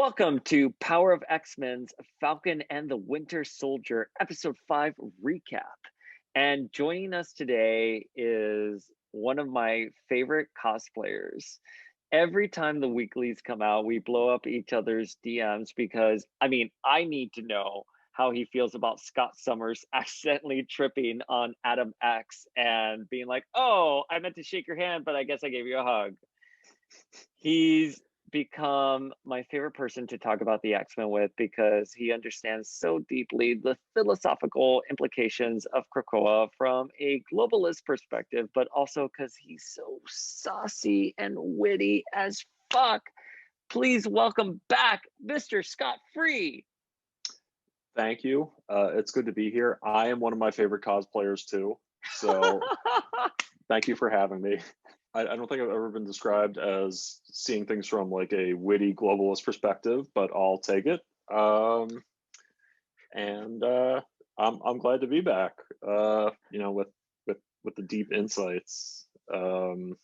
Welcome to Power of X-Men's Falcon and the Winter Soldier Episode 5 recap. And joining us today is one of my favorite cosplayers. Every time the weeklies come out, we blow up each other's DMs because, I need to know how he feels about Scott Summers accidentally tripping on Adam X and being like, oh, I meant to shake your hand, but I guess I gave you a hug. He's become my favorite person to talk about the X-Men with because he understands so deeply the philosophical implications of Krakoa from a globalist perspective, but also because he's so saucy and witty as fuck. Please welcome back Mr. Scott Free. Thank you. It's good to be here. I am one of my favorite cosplayers too. So thank you for having me. I don't think I've ever been described as seeing things from like a witty globalist perspective, but I'll take it. I'm glad to be back. With the deep insights. Yeah.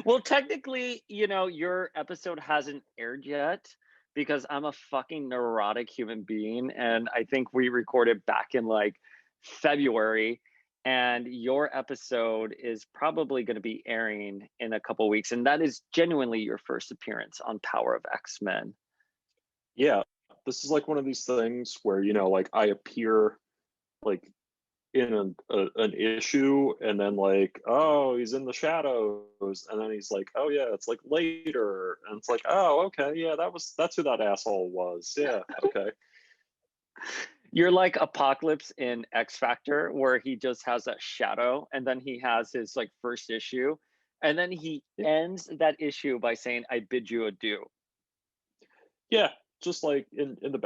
Well, technically, your episode hasn't aired yet because I'm a fucking neurotic human being, and I think we recorded back in like February, and your episode is probably going to be airing in a couple weeks, and that is genuinely your first appearance on Power of X-Men. Yeah, this is like one of these things where like I appear like in an issue, and then like, oh, he's in the shadows, and then he's like, oh yeah, it's like later, and it's like, oh okay, yeah, that's who that asshole was. Yeah, okay. You're like Apocalypse in X Factor, where he just has that shadow, and then he has his like first issue, and then he ends that issue by saying, "I bid you adieu." Yeah, just like in the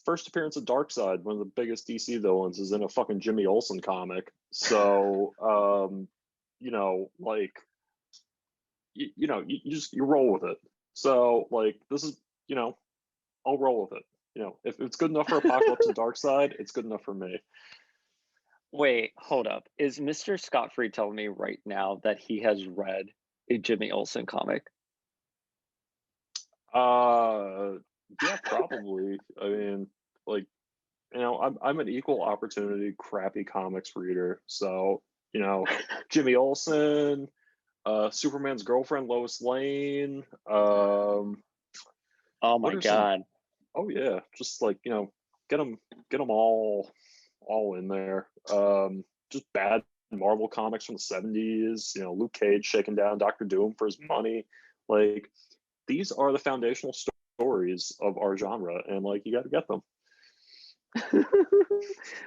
first appearance of Darkseid, one of the biggest DC villains, is in a fucking Jimmy Olsen comic. So you roll with it. So like this is I'll roll with it. If it's good enough for Apocalypse and Darkseid, it's good enough for me. Wait, hold up. Is Mr. Scott Free telling me right now that he has read a Jimmy Olsen comic? Yeah, probably. I mean, like, I'm an equal opportunity crappy comics reader. So, Jimmy Olsen, Superman's girlfriend Lois Lane. Oh my God. Oh yeah, just like get them all in there. Just bad Marvel comics from the 70s. Luke Cage shaking down Doctor Doom for his money. Like these are the foundational stories of our genre, and like you got to get them.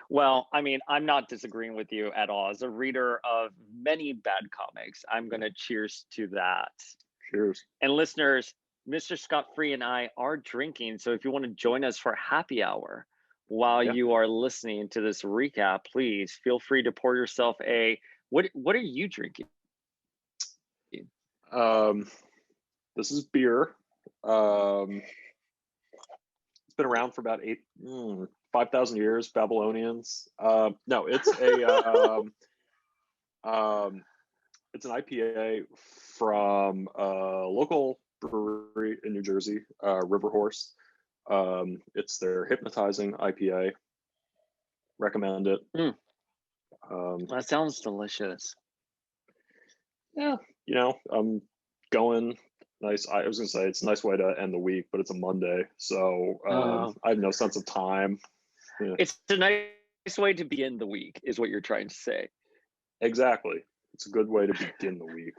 Well, I'm not disagreeing with you at all. As a reader of many bad comics, I'm going to cheers to that. Cheers. And listeners, Mr. Scott Free and I are drinking. So if you want to join us for happy hour while you are listening to this recap, please feel free to pour yourself what are you drinking? This is beer. It's been around for about 5,000 years. Babylonians. No, it's it's an IPA from a local brewery in New Jersey, River Horse. It's their hypnotizing IPA. Recommend it. That sounds delicious. Yeah, I'm going nice. I was gonna say it's a nice way to end the week, but it's a Monday, so I have no sense of time. Yeah. It's a nice way to begin the week, is what you're trying to say. Exactly. It's a good way to begin the week.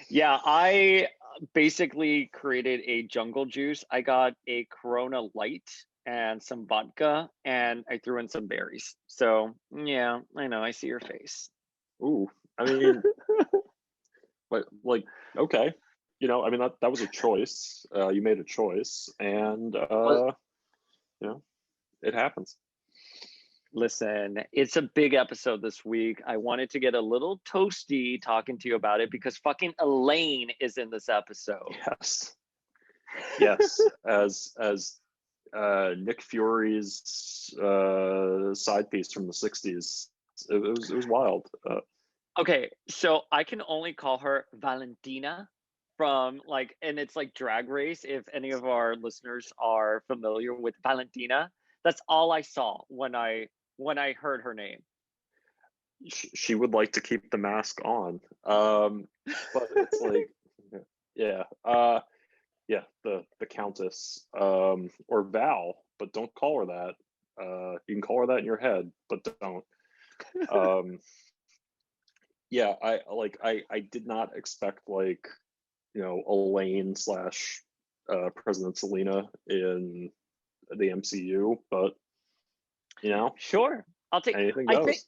Yeah, I basically created a jungle juice. I got a Corona Light and some vodka, and I threw in some berries. So yeah, I know. I see your face. Ooh, I mean, like okay, that was a choice. You made a choice, and it happens. Listen, it's a big episode this week. I wanted to get a little toasty talking to you about it because fucking Elaine is in this episode. Yes, as Nick Fury's side piece from the 60s. It was wild. Okay, so I can only call her Valentina from like, and it's like Drag Race. If any of our listeners are familiar with Valentina, that's all I saw when I heard her name. She would like to keep the mask on, but it's like, yeah, yeah, the Countess, or Val, but don't call her that. You can call her that in your head, but don't. Um, yeah, I did not expect, like, Elaine slash President Selena in the MCU, but Sure, I'll take. anything I think goes.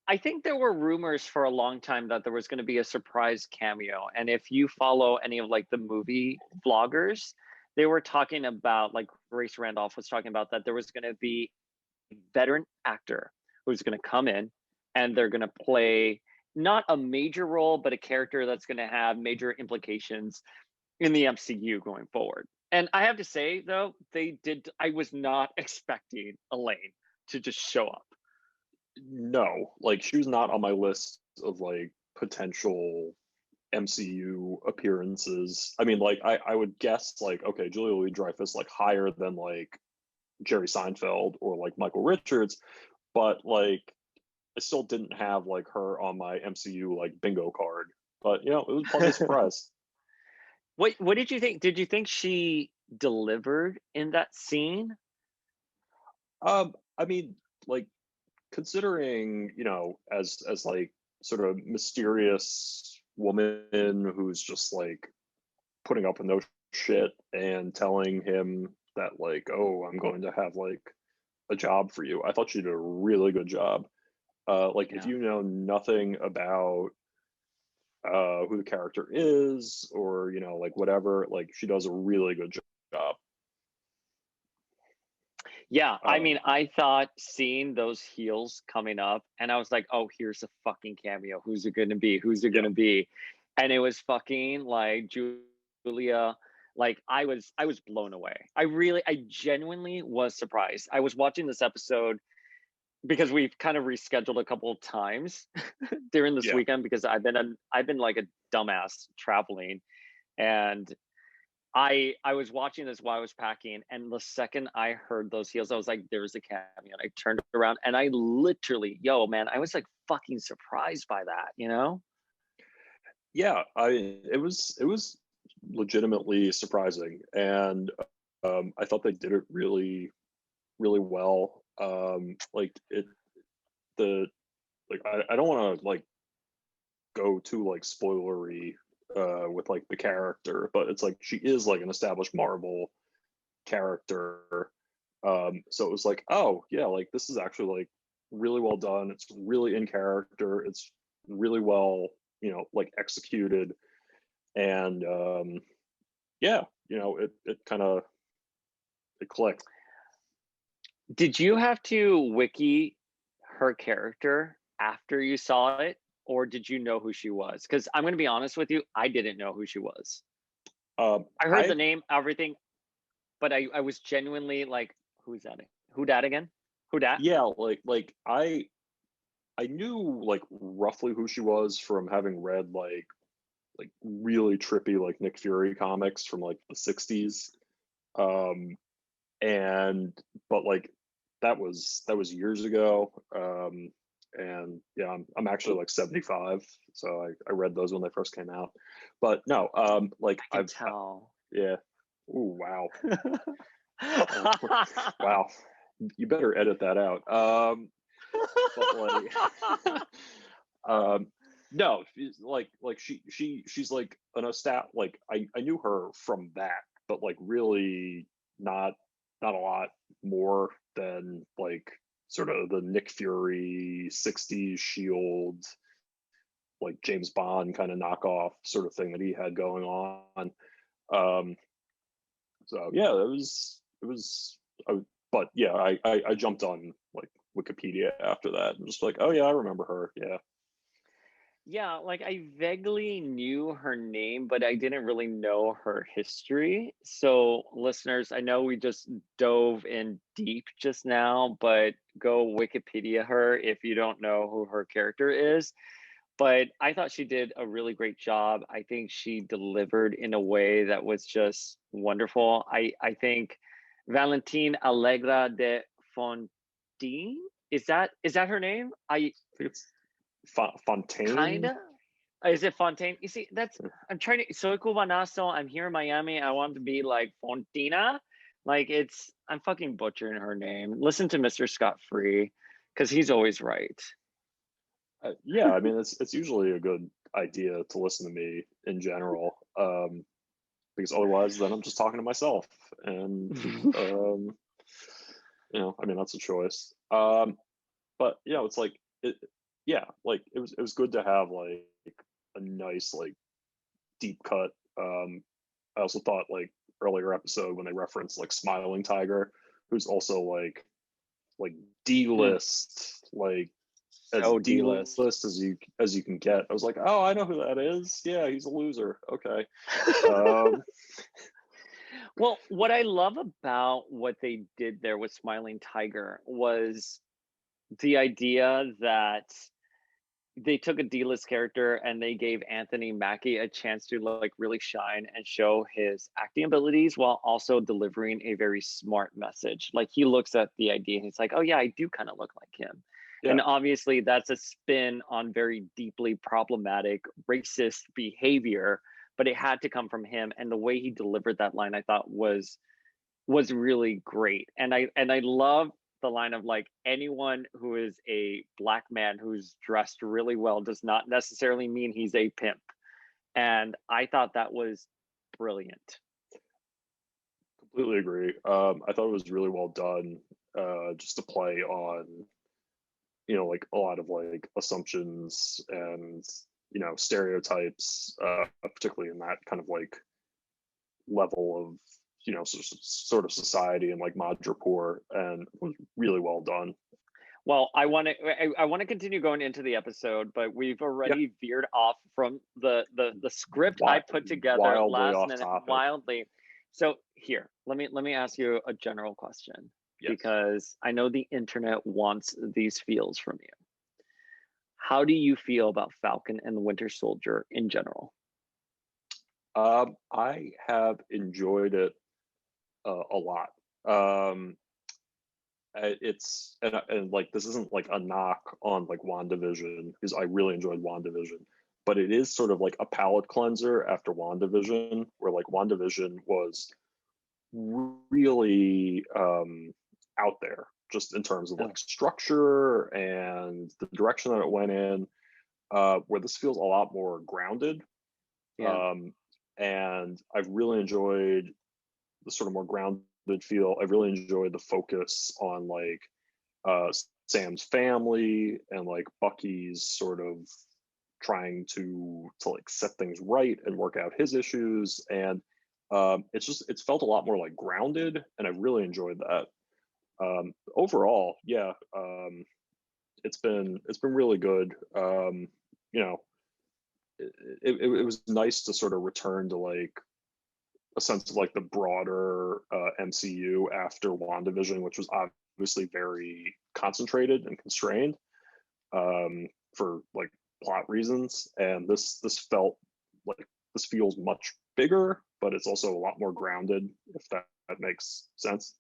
I think there were rumors for a long time that there was going to be a surprise cameo. And if you follow any of like the movie vloggers, they were talking about, like Grace Randolph was talking about, that there was going to be a veteran actor who's going to come in and they're going to play not a major role, but a character that's going to have major implications in the MCU going forward. And I have to say, though, I was not expecting Elaine to just show up. No, like, she was not on my list of, like, potential MCU appearances. I mean, like, I would guess, like, okay, Julia Louis-Dreyfus, like, higher than, like, Jerry Seinfeld or like Michael Richards, but like I still didn't have like her on my MCU like bingo card. But it was a pleasant surprise. What did you think? Did you think she delivered in that scene? I mean, like, considering, as like sort of mysterious woman who's just like putting up with no shit and telling him that, like, oh, I'm going to have like a job for you. I thought she did a really good job. Like, if Yeah. you know nothing about who the character is, or like whatever, like, she does a really good job. Yeah, I Um, mean, I thought seeing those heels coming up, and I was like, "Oh, here's a fucking cameo. Who's it gonna be? Who's it yeah, gonna be?" And it was fucking like Julia. Like I was blown away. I genuinely was surprised. I was watching this episode because we've kind of rescheduled a couple of times during this yeah, weekend because I've been like a dumbass traveling, and I was watching this while I was packing, and the second I heard those heels, I was like, "There's a cameo." And I turned around, and I literally, yo, man, I was like fucking surprised by that, you know? yeah. It was legitimately surprising, and I thought they did it really, really well. Like, the like, I don't want to like go too like spoilery with like the character, but it's like she is like an established Marvel character. So it was like, oh yeah, like, this is actually like really well done. It's really in character. It's really well, like, executed. And yeah, it kind of it clicked. Did you have to wiki her character after you saw it, or did you know who she was? Because I'm gonna be honest with you, I didn't know who she was. I heard the I name, everything, but I was genuinely like, "Who's that? Who dat again? Who dat?" Yeah, like I knew like roughly who she was from having read like really trippy like Nick Fury comics from like the 60s. Um and but like that was years ago. And yeah, I'm actually like 75, so I read those when they first came out. But no, like, I can tell. yeah. Ooh, wow. Wow, you better edit that out. But like, um no, she's like an stat. Like, I knew her from that, but like really not not a lot more than like sort of the Nick Fury 60s Shield, like James Bond kind of knockoff sort of thing that he had going on. Um so yeah, it was but yeah, I jumped on like Wikipedia after that and just like, oh yeah, I remember her. Yeah. Yeah, like I vaguely knew her name, but I didn't really know her history. So, listeners, I know we just dove in deep just now, but go Wikipedia her if you don't know who her character is. but I thought she did a really great job. I think she delivered in a way that was just wonderful. I think Valentine Allegra de Fontaine, is that her name? I think it's Fontaine. kinda. Is it Fontaine? You see, I'm trying to. Soy cubanazo. I'm here in Miami. I want to be like Fontina. Like I'm fucking butchering her name. Listen to MrScottFree, because he's always right. Yeah, I mean, it's usually a good idea to listen to me in general, because otherwise, then I'm just talking to myself, and I mean, that's a choice. But it's like like it was good to have like a nice like deep cut. I also thought like earlier episode when they referenced like Smiling Tiger, who's also like D-list, like as So D-list D-list. as you can get. I was like, oh, I know who that is. Yeah, he's a loser. Okay. Well, what I love about what they did there with Smiling Tiger was the idea that they took a D-list character and they gave Anthony Mackie a chance to like really shine and show his acting abilities while also delivering a very smart message. Like he looks at the idea and he's like, "Oh yeah, I do kind of look like him." Yeah. And obviously that's a spin on very deeply problematic racist behavior, but it had to come from him, and the way he delivered that line I thought was really great. And I love the line of like, anyone who is a black man who's dressed really well does not necessarily mean he's a pimp. And I thought that was brilliant. Completely agree. I thought it was really well done, just to play on, like a lot of like assumptions and stereotypes, particularly in that kind of like level of sort of society and like Madripoor, and it was really well done. Well, I want to continue going into the episode, but we've already veered off from the script I put together Wildly last off minute, topic. wildly. So here, let me ask you a general question, because I know the internet wants these feels from you. How do you feel about Falcon and the Winter Soldier in general? I have enjoyed it a lot. It's and like this isn't like a knock on like WandaVision, because I really enjoyed WandaVision, but it is sort of like a palate cleanser after WandaVision, where like WandaVision was really out there just in terms of like structure and the direction that it went in, where this feels a lot more grounded. And I've really enjoyed the sort of more grounded feel. I've really enjoyed the focus on like Sam's family and like Bucky's sort of trying to like set things right and work out his issues. And it's felt a lot more like grounded, and I really enjoyed that. Overall, it's been really good. It was nice to sort of return to like a sense of like the broader MCU after WandaVision, which was obviously very concentrated and constrained for like plot reasons. And this felt like this feels much bigger, but it's also a lot more grounded, if that makes sense.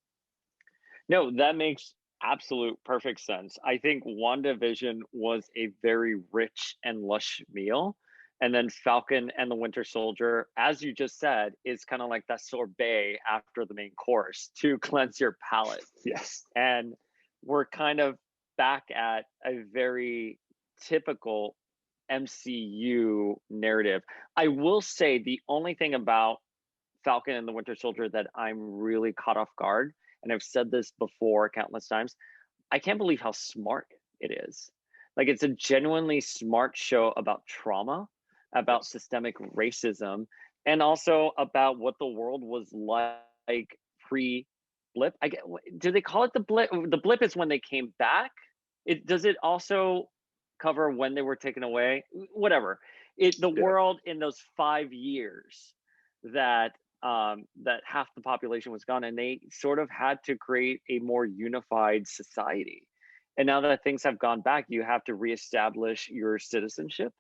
No, that makes absolute perfect sense. I think WandaVision was a very rich and lush meal. And then Falcon and the Winter Soldier, as you just said, is kind of like that sorbet after the main course to cleanse your palate. Yes. And we're kind of back at a very typical MCU narrative. I will say the only thing about Falcon and the Winter Soldier that I'm really caught off guard, and I've said this before countless times, I can't believe how smart it is. Like, it's a genuinely smart show about trauma, about systemic racism, and also about what the world was like pre-blip. Do they call it the blip? The blip is when they came back. Does it also cover when they were taken away? Whatever. World in those 5 years that that half the population was gone, and they sort of had to create a more unified society. And now that things have gone back, you have to reestablish your citizenship.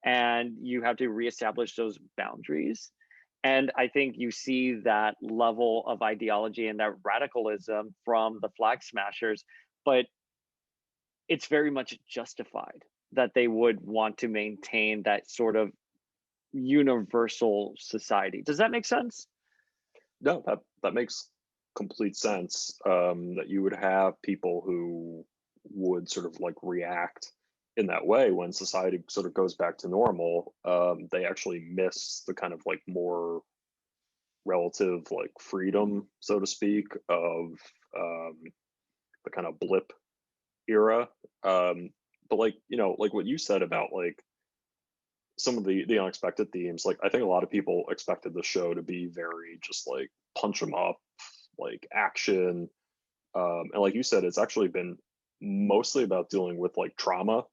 and you have to reestablish those boundaries. And I think you see that level of ideology and that radicalism from the flag smashers, but it's very much justified that they would want to maintain that sort of universal society. Does that make sense? No, that makes complete sense. That you would have people who would sort of like react in that way when society sort of goes back to normal. They actually miss the kind of like more relative like freedom, so to speak, of the kind of blip era. But like, you know, like what you said about like some of the unexpected themes, like I think a lot of people expected the show to be very just like punch 'em up, like action. And like you said, it's actually been mostly about dealing with like trauma,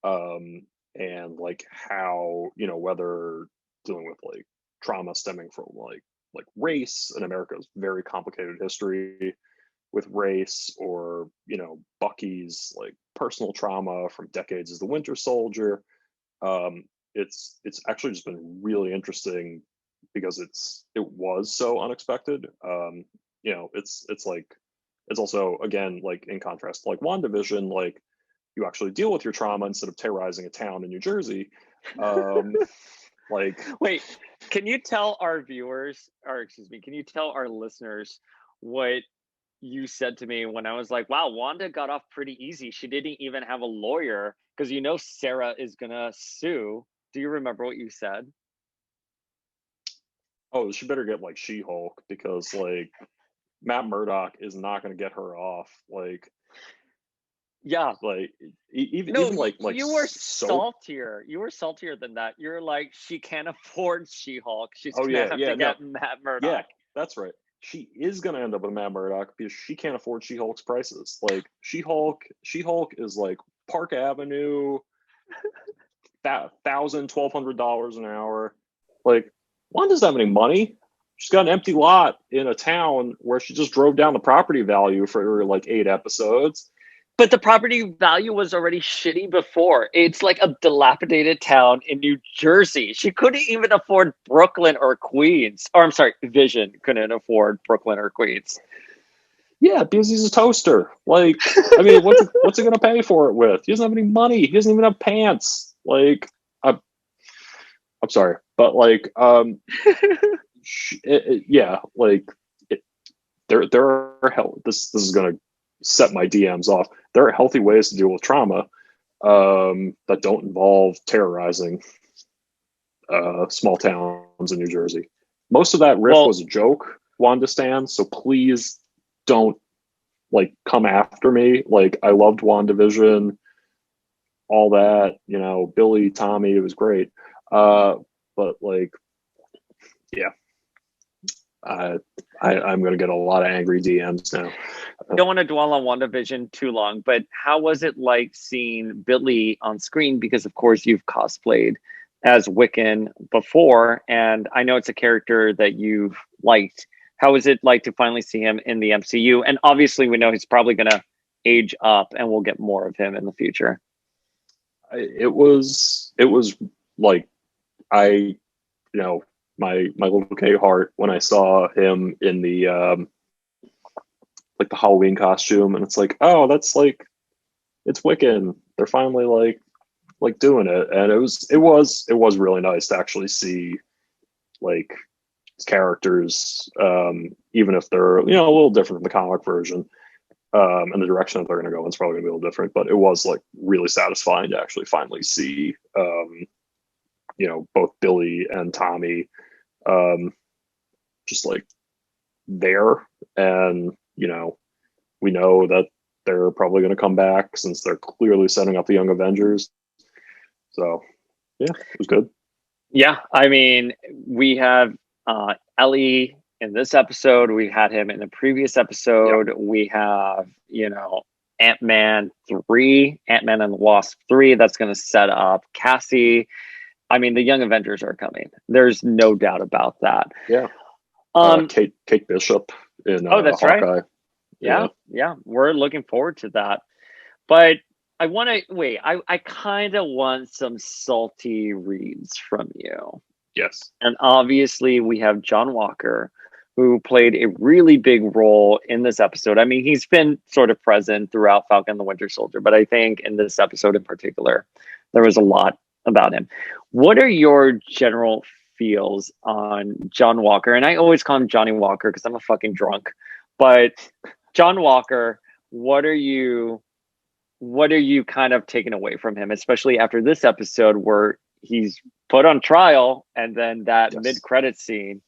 and like how, you know, whether dealing with like trauma stemming from like race in America's very complicated history with race, or you know, Bucky's like personal trauma from decades as the Winter Soldier. It's actually just been really interesting because it was so unexpected. You know, it's like it's also again like in contrast to like WandaVision, like you actually deal with your trauma instead of terrorizing a town in New Jersey. Like, wait, can you tell our viewers, or excuse me, can you tell our listeners what you said to me when I was like, wow, Wanda got off pretty easy. She didn't even have a lawyer, because you know Sarah is gonna sue. Do you remember what you said? oh, she better get like She-Hulk because like Matt Murdock is not going to get her off. Yeah. Like No, even like you were soap. saltier. You were saltier than that. You're like, she can't afford She-Hulk. She's Oh gonna yeah, have yeah, to no, get Matt yeah, Murdock. that's right. She is going to end up with Matt Murdock because she can't afford She-Hulk's prices. Like She-Hulk is like Park Avenue, $1,000, $1,200 an hour. Like, Wanda doesn't have any money. She's got an empty lot in a town where she just drove down the property value for like 8 episodes. But the property value was already shitty before. It's like a dilapidated town in New Jersey. She couldn't even afford Brooklyn or Queens. Or I'm sorry, Vision couldn't afford Brooklyn or Queens. Yeah, because he's a toaster. Like, I mean, what's it gonna pay for it with? He doesn't have any money. He doesn't even have pants. Like, I'm sorry, but like, yeah, like, it, there are this is gonna set my DMs off. There are healthy ways to deal with trauma, that don't involve terrorizing small towns in New Jersey. Most of that riff Well, was a joke, Wanda Stan. So please don't like come after me. Like, I loved WandaVision, all that, you know, Billy, Tommy, it was great. But like, yeah, I'm gonna get a lot of angry DMs now. I don't want to dwell on WandaVision too long, but how was it like seeing Billy on screen? Because of course you've cosplayed as Wiccan before, and I know it's a character that you've liked. How is it like to finally see him in the MCU? And obviously we know he's probably going to age up and we'll get more of him in the future. It was like, I, you know, my little K heart when I saw him in the like the Halloween costume, and it's like, oh, that's like, it's Wiccan. They're finally like doing it, and it was really nice to actually see like characters, even if they're, you know, a little different from the comic version, and the direction that they're going to go in is probably going to be a little different. But it was like really satisfying to actually finally see, you know, both Billy and Tommy, um, just like there, and you know, we know that they're probably going to come back since they're clearly setting up the Young Avengers. So yeah, it was good. Yeah, I mean, we have Ellie in this episode. We had him in the previous Yeah, episode. We have, you know, Ant-Man 3, Ant-Man and the Wasp 3. That's going to set up Cassie. I mean, the Young Avengers are coming. There's no doubt about that. yeah. Um, Kate Bishop in oh, that's right. Hawkeye. Yeah, Yeah, yeah. We're looking forward to that. But I want to wait. I kind of want some salty reads from you. Yes. And obviously, we have John Walker, who played a really big role in this episode. I mean, he's been sort of present throughout Falcon and the Winter Soldier, but I think in this episode in particular, there was a lot about him. What are your general feels on John Walker? And I always call him Johnny Walker because I'm a fucking drunk. But John Walker, what are you kind of taking away from him, especially after this episode where he's put on trial and then that mid-credit scene,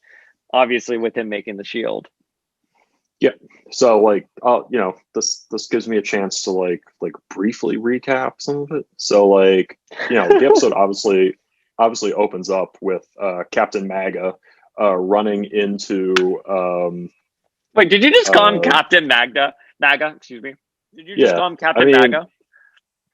obviously with him making the shield? Yeah. So like, you know, this gives me a chance to like briefly recap some of it. So like, you know, the episode obviously opens up with Captain MAGA running into Wait, did you just call him Captain MAGA? Excuse me. Did you just call him Captain MAGA?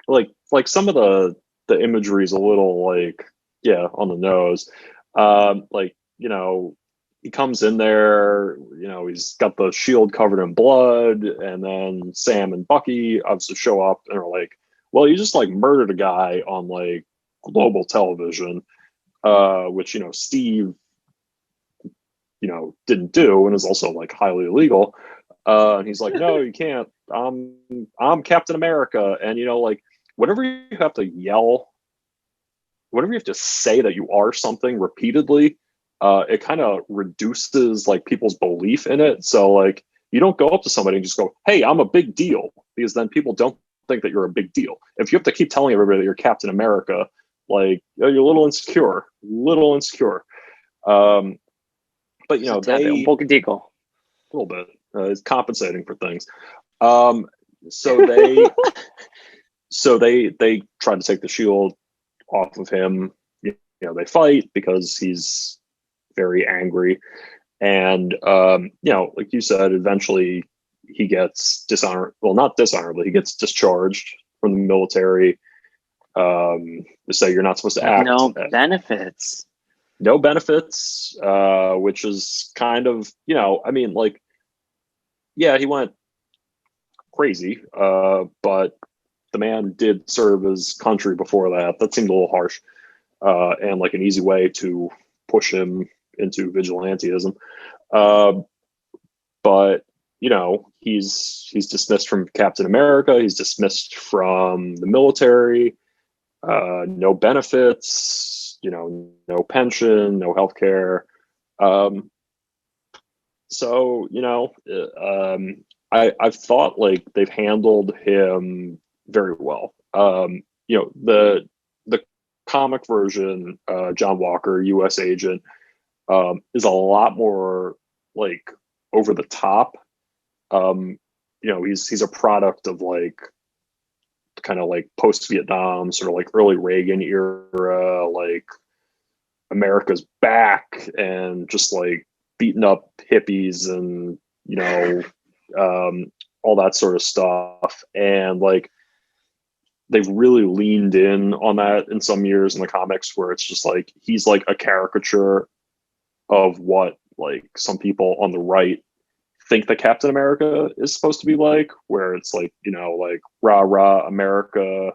Like some of the imagery is a little like, yeah, on the nose. Like, you know, he comes in there, you know, he's got the shield covered in blood, and then Sam and Bucky obviously show up and are like, well, you just like murdered a guy on like global television, which, you know, Steve, you know, didn't do and is also like highly illegal. And he's like, no, you can't. I'm Captain America. And, you know, like whenever you have to yell, whenever you have to say that you are something repeatedly, it kind of reduces like people's belief in it. So like you don't go up to somebody and just go, hey, I'm a big deal, because then people don't think that you're a big deal. If you have to keep telling everybody that you're Captain America, like you're a little insecure. But you know, they un poco tico. A little bit is compensating for things. So they they try to take the shield off of him. You know, they fight because he's very angry, and you know, like you said, eventually he gets dishonored. Well, not dishonorably, he gets discharged from the military. They say you're not supposed to act. No benefits, which is kind of, you know, I mean, like, yeah, he went crazy, but the man did serve his country before that. That seemed a little harsh, and like an easy way to push him into vigilantism. But you know, he's dismissed from Captain America. He's dismissed from the military. No benefits. You know, no pension, no health care. So you know, I've thought like they've handled him very well. You know, the comic version, John Walker, U.S. agent, is a lot more like over the top. You know, he's a product of like kind of like post-Vietnam, sort of like early Reagan era, like America's back, and just like beating up hippies and, you know, all that sort of stuff. And like they've really leaned in on that in some years in the comics, where it's just like he's like a caricature of what like some people on the right think that Captain America is supposed to be like, where it's like, you know, like rah rah America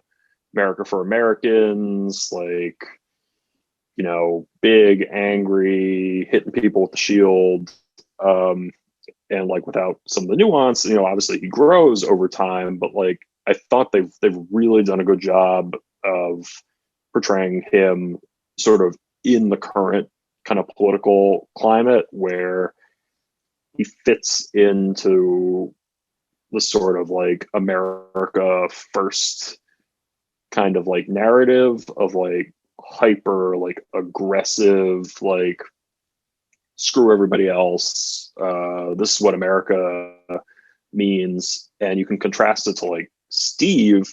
for Americans, like, you know, big, angry, hitting people with the shield, and like without some of the nuance. You know, obviously he grows over time, but like I thought they've really done a good job of portraying him sort of in the current kind of political climate, where he fits into the sort of like America first kind of like narrative of like hyper like aggressive, like screw everybody else, this is what America means. And you can contrast it to like Steve,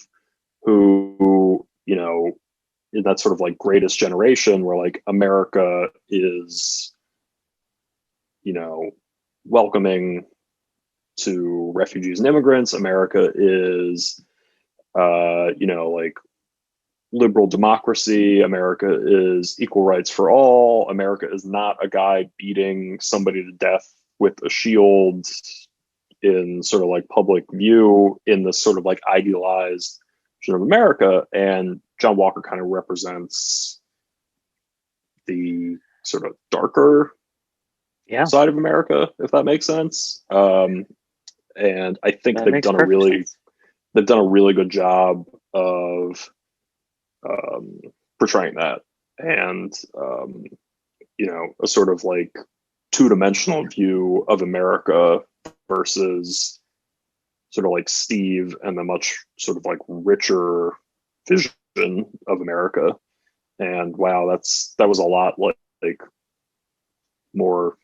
who, you know, in that sort of like greatest generation, where like America is, you know, welcoming to refugees and immigrants. America is, you know, like liberal democracy. America is equal rights for all. America is not a guy beating somebody to death with a shield in sort of like public view in this sort of like idealized of America, and John Walker kind of represents the sort of darker side of America, if that makes sense. And I think they've done a really good job of portraying that, and a sort of like two-dimensional view of America versus sort of like Steve and the much sort of like richer vision of America. And wow, that was a lot like more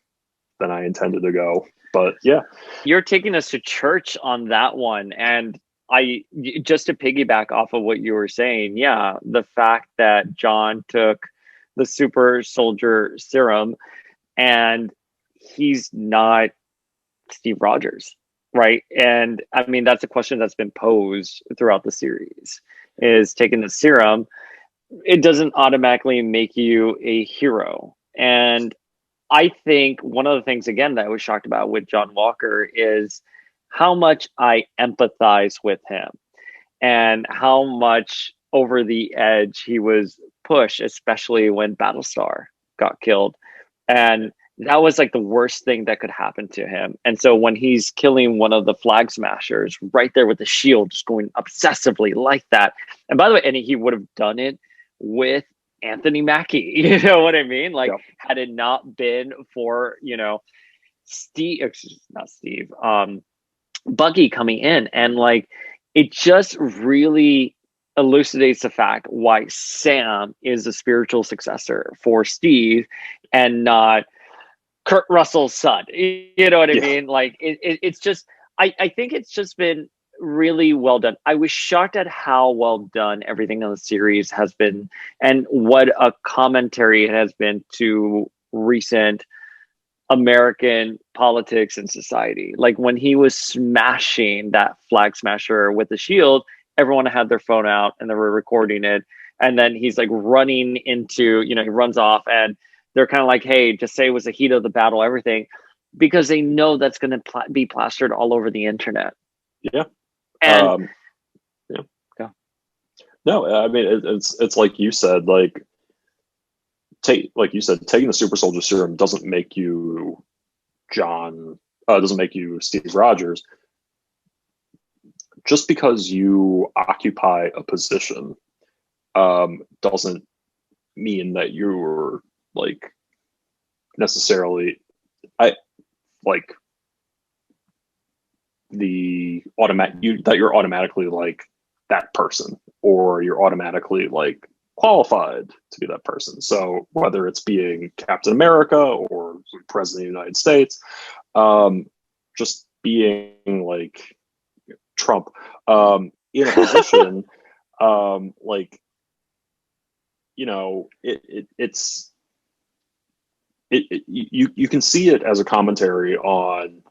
than I intended to go. But yeah, you're taking us to church on that one. And I just to piggyback off of what you were saying, yeah, the fact that John took the super soldier serum and he's not Steve Rogers, right? And I mean, that's a question that's been posed throughout the series, is taking the serum, it doesn't automatically make you a hero. And I think one of the things, again, that I was shocked about with John Walker is how much I empathize with him and how much over the edge he was pushed, especially when Battlestar got killed. And that was like the worst thing that could happen to him. And so when he's killing one of the flag smashers right there with the shield, just going obsessively like that. And by the way, and he would have done it with Anthony Mackie, you know what I mean? Like, had it not been for, Bucky coming in, and like, it just really elucidates the fact why Sam is a spiritual successor for Steve and not Kurt Russell's son. You know what I mean? Like, it's just, I think it's just been really well done. I was shocked at how well done everything on the series has been, and what a commentary it has been to recent American politics and society. Like when he was smashing that flag smasher with the shield, everyone had their phone out and they were recording it. And then he's like running into, he runs off, and they're kind of like, hey, just say it was the heat of the battle, everything, because they know that's going to be plastered all over the internet. Yeah. And no, I mean, it's like you said, taking the super soldier serum doesn't make you doesn't make you Steve Rogers. Just because you occupy a position doesn't mean that you're like necessarily that you're automatically like that person, or you're automatically like qualified to be that person. So whether it's being Captain America or President of the United States, just being like Trump in a position, you can see it as a commentary on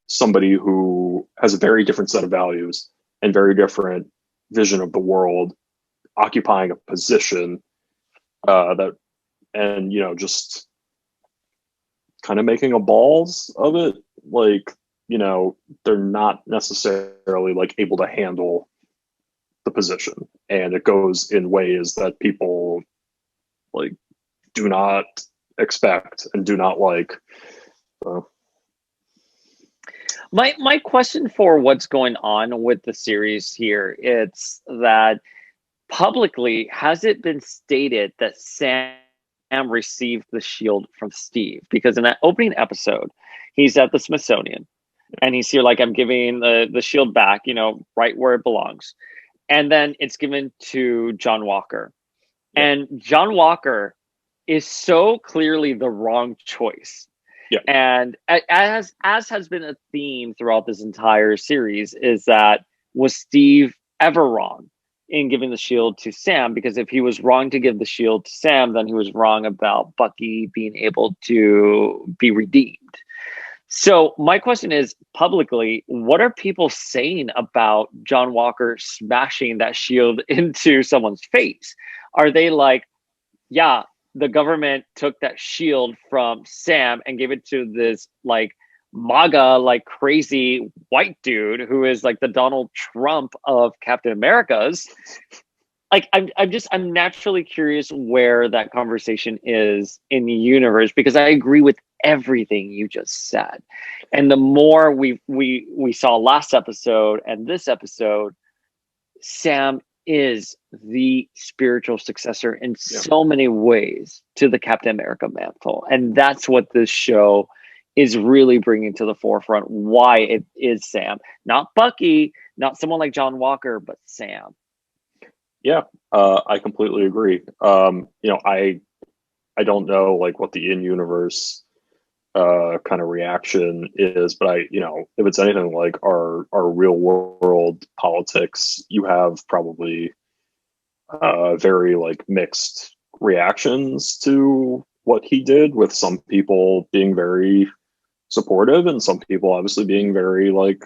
somebody who has a very different set of values and very different vision of the world, occupying a position just kind of making a balls of it. Like, they're not necessarily like able to handle the position, and it goes in ways that people like do not expect and do not like. My question for what's going on with the series here, it's that publicly, has it been stated that Sam received the shield from Steve? Because in that opening episode, he's at the Smithsonian and he's here like, I'm giving the shield back, right where it belongs. And then it's given to John Walker. Yeah. And John Walker is so clearly the wrong choice. Yeah. And as has been a theme throughout this entire series, is that, was Steve ever wrong in giving the shield to Sam? Because if he was wrong to give the shield to Sam, then he was wrong about Bucky being able to be redeemed. So my question is, publicly, what are people saying about John Walker smashing that shield into someone's face? Are they like, yeah, the government took that shield from Sam and gave it to this like MAGA, like crazy white dude who is like the Donald Trump of Captain America's. Like I'm naturally curious where that conversation is in the universe, because I agree with everything you just said. And the more we saw last episode and this episode, Sam is the spiritual successor in so many ways to the Captain America mantle. And that's what this show is really bringing to the forefront, why it is Sam. Not Bucky, not someone like John Walker, but Sam. Yeah, I completely agree. I don't know like what the in-universe kind of reaction is, but if it's anything like our real world politics, you have probably very like mixed reactions to what he did, with some people being very supportive and some people obviously being very like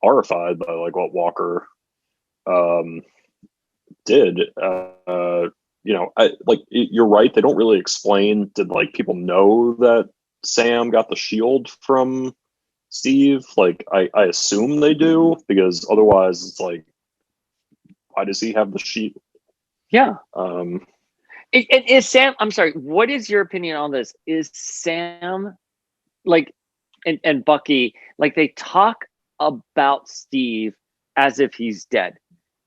horrified by like what Walker did. You're right, they don't really explain, did like people know that Sam got the shield from Steve? Like I assume they do, because otherwise it's like, why does he have the shield? Yeah. Is Sam, I'm sorry, what is your opinion on this? Is Sam like, and Bucky, like they talk about Steve as if he's dead.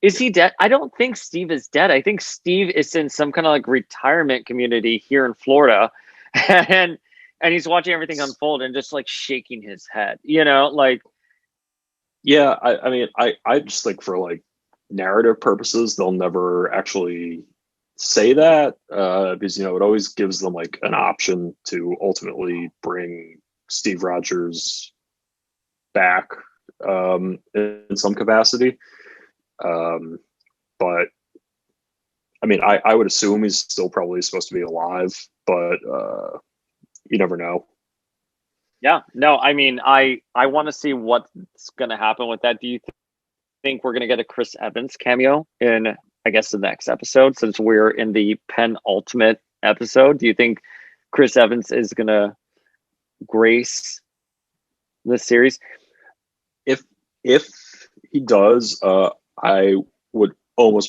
Is he dead? I don't think Steve is dead. I think Steve is in some kind of like retirement community here in Florida, and he's watching everything unfold and just like shaking his head, like. Yeah, I mean, I just think for like narrative purposes, they'll never actually say that, because it always gives them like an option to ultimately bring Steve Rogers back in some capacity. But I mean, I would assume he's still probably supposed to be alive, but you never know. Yeah, no, I mean, I want to see what's going to happen with that. Do you think we're going to get a Chris Evans cameo in, I guess, the next episode, since we're in the penultimate episode? Do you think Chris Evans is going to grace the series? If he does, I would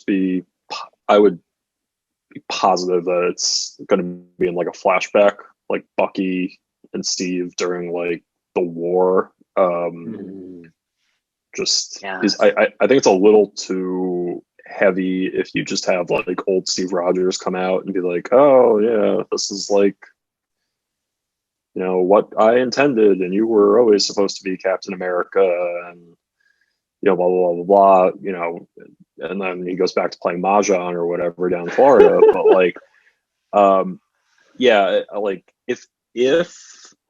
be positive that it's going to be in like a flashback, like Bucky and Steve during like the war. Just because I think it's a little too heavy if you just have like old Steve Rogers come out and be like, oh yeah, this is like, what I intended, and you were always supposed to be Captain America, and blah blah blah blah blah, and then he goes back to playing mahjong or whatever down in Florida. But like, yeah, like if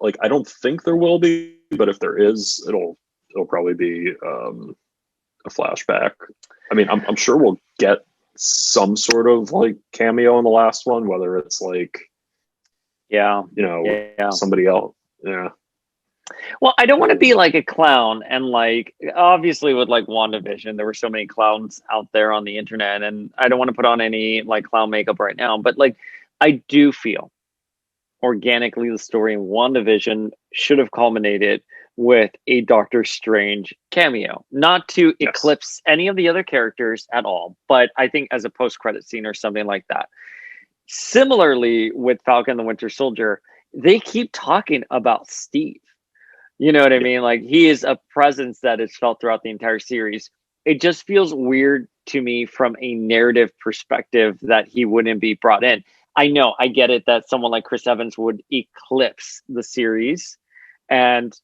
like, I don't think there will be, but if there is, it'll probably be a flashback. I mean, I'm sure we'll get some sort of like cameo in the last one, whether it's like, somebody else. Yeah. Well, I don't want to be like a clown, and like obviously with like WandaVision, there were so many clowns out there on the internet, and I don't want to put on any like clown makeup right now, but like I do feel organically the story in WandaVision should have culminated with a Doctor Strange cameo, not to eclipse any of the other characters at all, but I think as a post-credit scene or something like that. Similarly with Falcon the Winter Soldier, they keep talking about Steve. You know what I mean? Like, he is a presence that is felt throughout the entire series. It just feels weird to me from a narrative perspective that he wouldn't be brought in. I know, I get it that someone like Chris Evans would eclipse the series and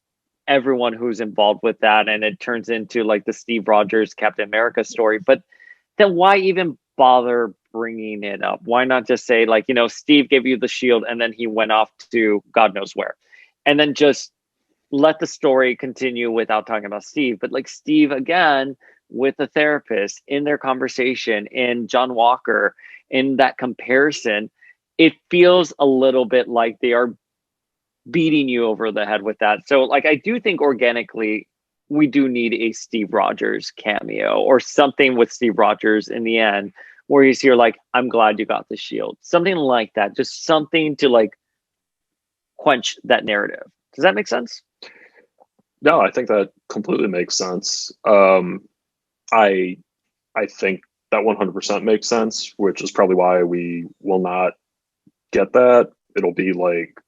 everyone who's involved with that, and it turns into like the Steve Rogers Captain America story. But then why even bother bringing it up? Why not just say like, Steve gave you the shield and then he went off to God knows where, and then just let the story continue without talking about Steve. But like Steve, again, with the therapist, in their conversation, in John Walker, in that comparison, it feels a little bit like they are beating you over the head with that. So like, I do think organically we do need a Steve Rogers cameo or something with Steve Rogers in the end, where he's here like, I'm glad you got the shield. Something like that. Just something to like quench that narrative. Does that make sense? No, I think that completely makes sense. I I think that 100% makes sense, which is probably why we will not get that. It'll be like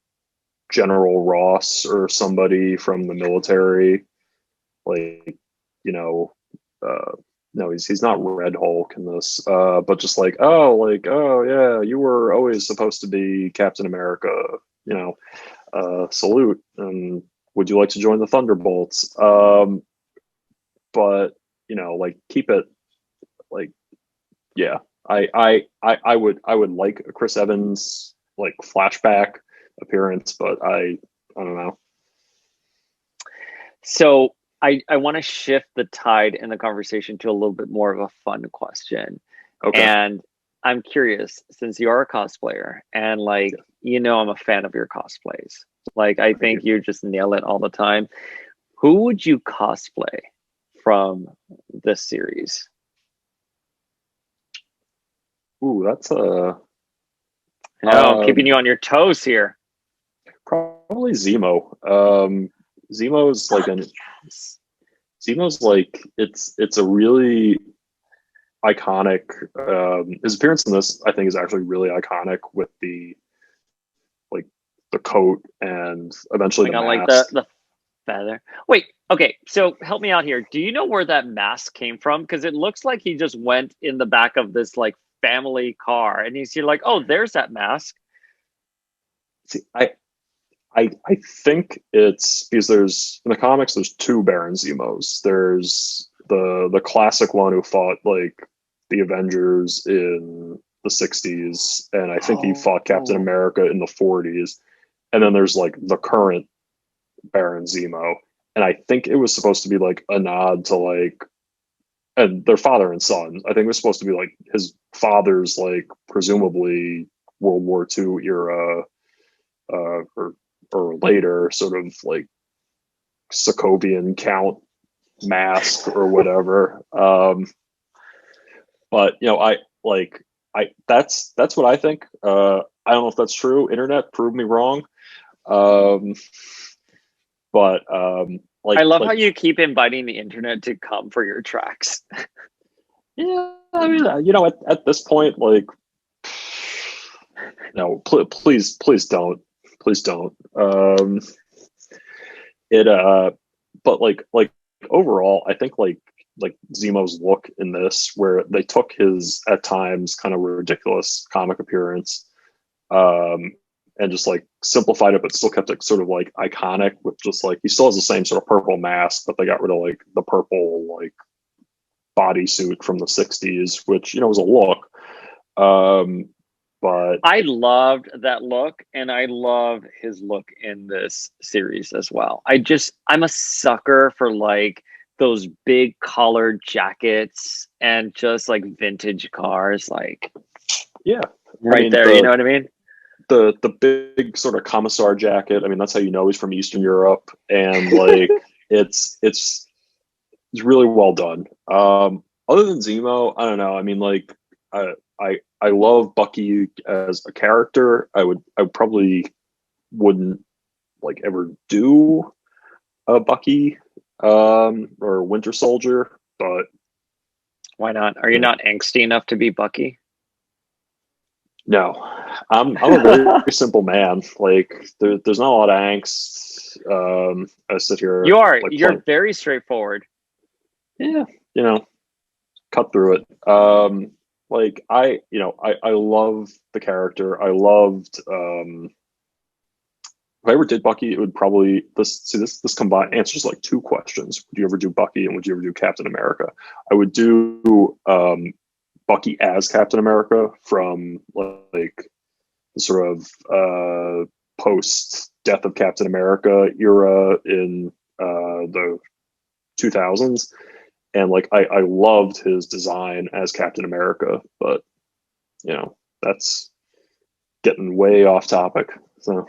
General Ross or somebody from the military, like, you know, uh, no, he's not Red Hulk in this, but just like, oh yeah, you were always supposed to be Captain America, you know, salute, and would you like to join the Thunderbolts? But like keep it like, yeah, I would like a Chris Evans like flashback appearance, but I don't know. So I want to shift the tide in the conversation to a little bit more of a fun question. Okay. And I'm curious, since you are a cosplayer and like, I'm a fan of your cosplays. Like, I think you just nail it all the time. Who would you cosplay from this series? Ooh, that's a I'm keeping you on your toes here. probably Zemo. Zemo's like an Yes. Zemo's like it's a really iconic. His appearance in this, I think, is actually really iconic with the like the coat and eventually the Like, I like mask. the feather. Wait, okay, so help me out here. Do you know where that mask came from? Because it looks like he just went in the back of this like family car, and you're like, oh, there's that mask. See, I think it's because there's in the comics there's two Baron Zemos. There's the classic one who fought like the Avengers in the 60s, and I think he fought Captain America in the 40s. And then there's like the current Baron Zemo. And I think it was supposed to be like a nod to like and their father and son. I think it was supposed to be like his father's like presumably World War II era or later sort of like Sokovian Count mask or whatever. But I that's what I think. I don't know if that's true. Internet, prove me wrong. Um, but I love how you keep inviting the internet to come for your tracks. yeah, I mean, at this point, like, no, please don't. It but like overall, I think like Zemo's look in this, where they took his at times kind of ridiculous comic appearance, um, and just like simplified it, but still kept it sort of like iconic with just like he still has the same sort of purple mask, but they got rid of like the purple like bodysuit from the 60s, which was a look. But I loved that look, and I love his look in this series as well. I'm a sucker for like those big collared jackets and just like vintage cars, like yeah, right there. You know what I mean? The big sort of commissar jacket. I mean, that's how you know he's from Eastern Europe, and like it's really well done. Other than Zemo, I don't know. I mean, like I love Bucky as a character. I probably wouldn't like ever do a Bucky or Winter Soldier, but Why not? Are you not angsty enough to be Bucky? no, I'm a very simple man. Like there's not a lot of angst. I sit here. You're very straightforward. Yeah, cut through it. Like I love the character. I loved if I ever did Bucky, it would probably this combined answers like two questions. Would you ever do Bucky, and would you ever do Captain America? I would do Bucky as Captain America from like the sort of post death of Captain America era in the 2000s. And like I loved his design as Captain America, but that's getting way off topic. So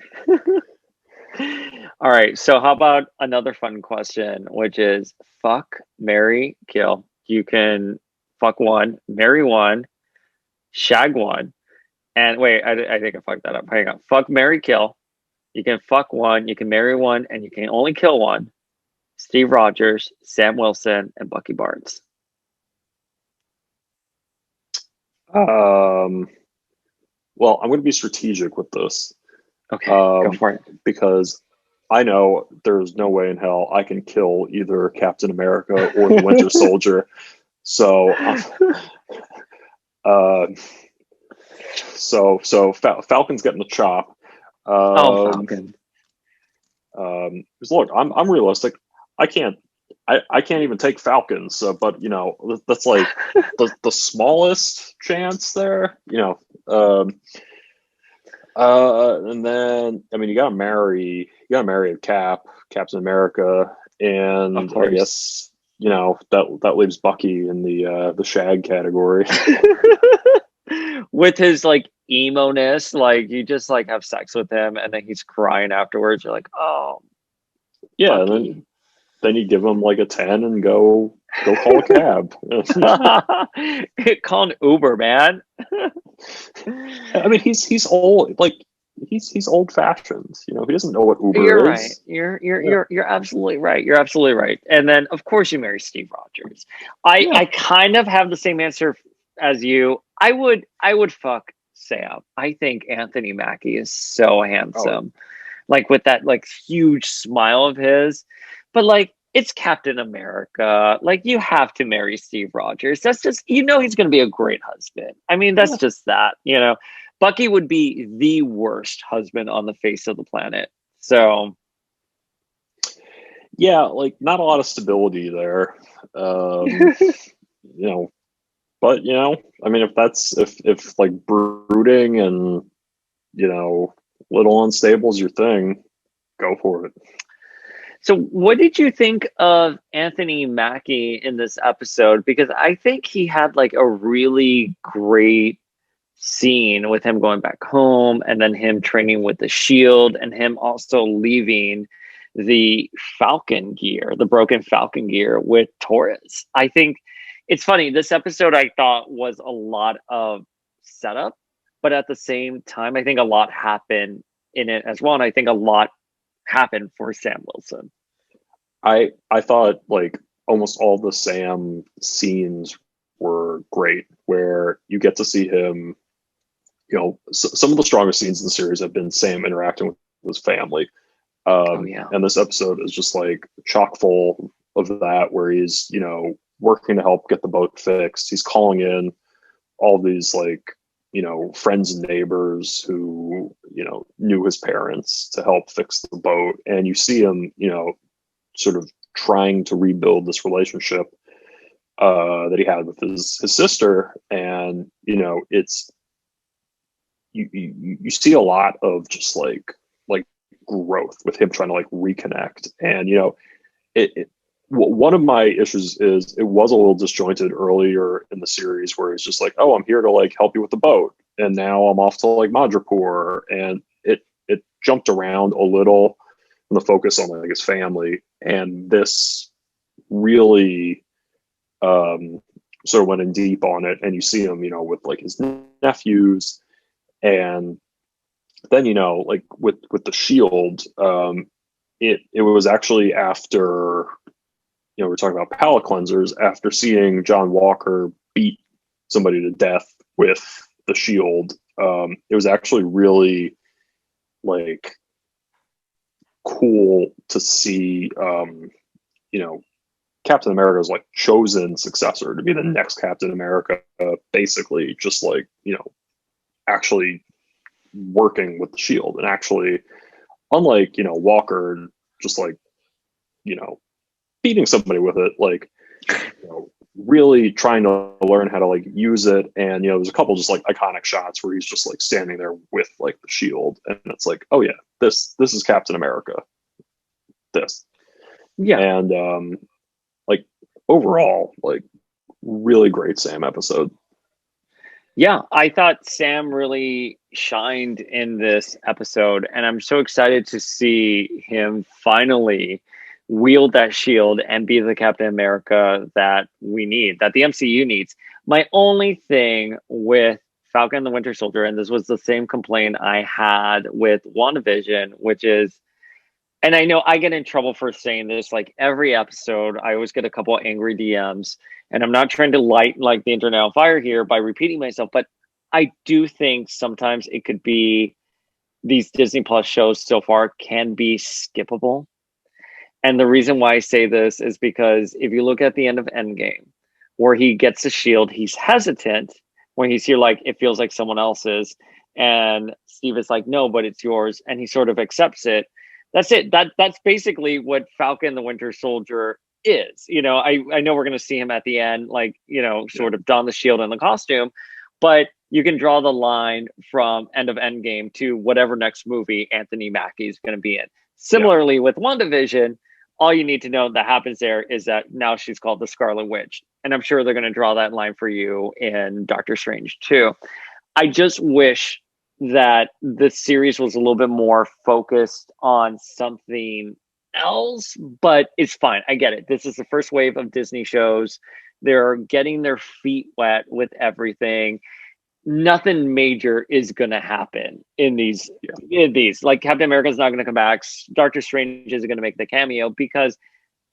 all right, so how about another fun question, which is fuck, marry, kill. You can fuck one, marry one, shag one, and wait, I think I fucked that up. Hang on. Fuck, marry, kill. You can fuck one, you can marry one, and you can only kill one. Steve Rogers, Sam Wilson, and Bucky Barnes. Well, I'm going to be strategic with this. Okay, go for it. Because I know there's no way in hell I can kill either Captain America or the Winter Soldier. So, Falcon's getting the chop. Falcon. Because look, I'm realistic. I can't even take Falcon. So, but that's like the smallest chance there. And then you gotta marry a Captain America, and I guess that leaves Bucky in the shag category. With his like emo-ness, like you just like have sex with him and then he's crying afterwards. You're like, oh yeah, Bucky. And then you give him like a 10 and go call a cab. Call an Uber, man. He's old, like he's old fashioned. He doesn't know what Uber You're is. Right. You're absolutely right. You're absolutely right. And then of course you marry Steve Rogers. I kind of have the same answer as you. I would fuck Sam. I think Anthony Mackie is so handsome. Like with that like huge smile of his. But like it's Captain America. Like you have to marry Steve Rogers. That's just he's going to be a great husband. That's just that, Bucky would be the worst husband on the face of the planet. So yeah, like not a lot of stability there. But if like brooding and little unstable is your thing, go for it. So what did you think of Anthony Mackie in this episode? Because I think he had like a really great scene with him going back home and then him training with the Shield and him also leaving the Falcon gear, the broken Falcon gear with Torres. I think it's funny. This episode I thought was a lot of setup, but at the same time, I think a lot happened in it as well. And I think a lot happened for Sam Wilson. I thought like almost all the Sam scenes were great, where you get to see him. Some of the strongest scenes in the series have been Sam interacting with his family. And this episode is just like chock full of that, where he's working to help get the boat fixed. He's calling in all these like friends and neighbors who knew his parents to help fix the boat, and you see him sort of trying to rebuild this relationship that he had with his sister. And it's you see a lot of just like growth with him trying to like reconnect. And one of my issues is it was a little disjointed earlier in the series, where it's just like, oh, I'm here to like help you with the boat, and now I'm off to like Madripoor, and it jumped around a little from the focus on like his family. And this really sort of went in deep on it, and you see him with like his nephews. And then like with the Shield, it was actually after we're talking about palate cleansers, after seeing John Walker beat somebody to death with the Shield. It was actually really like cool to see Captain America's like chosen successor to be the next Captain America, basically just like actually working with the Shield, and actually, unlike Walker just like beating somebody with it, like really trying to learn how to like use it. And there's a couple just like iconic shots where he's just like standing there with like the Shield, and it's like, oh yeah, this is Captain America. And like overall, like really great Sam episode. Yeah, I thought Sam really shined in this episode, and I'm so excited to see him finally wield that shield and be the Captain America that we need, that the MCU needs. My only thing with Falcon and the Winter Soldier, and this was the same complaint I had with WandaVision, which is And I know I get in trouble for saying this, like every episode, I always get a couple of angry DMs, and I'm not trying to light like the internet on fire here by repeating myself, but I do think sometimes it could be these Disney Plus shows so far can be skippable. And the reason why I say this is because if you look at the end of Endgame, where he gets the shield, he's hesitant when he's here, like it feels like someone else's. And Steve is like, no, but it's yours. And he sort of accepts it. That's it. That's basically what Falcon the Winter Soldier is. You know, I know we're gonna see him at the end, like, you know, sort of don the shield and the costume, but you can draw the line from end of Endgame to whatever next movie Anthony Mackie is going to be in. Similarly, with WandaVision, all you need to know that happens there is that now she's called the Scarlet Witch. And I'm sure they're going to draw that line for you in Doctor Strange too. I just wish that the series was a little bit more focused on something else, but it's fine. I get it. This is the first wave of Disney shows. They're getting their feet wet with everything. Nothing major is going to happen in these. Like Captain America's not going to come back. Doctor Strange isn't going to make the cameo because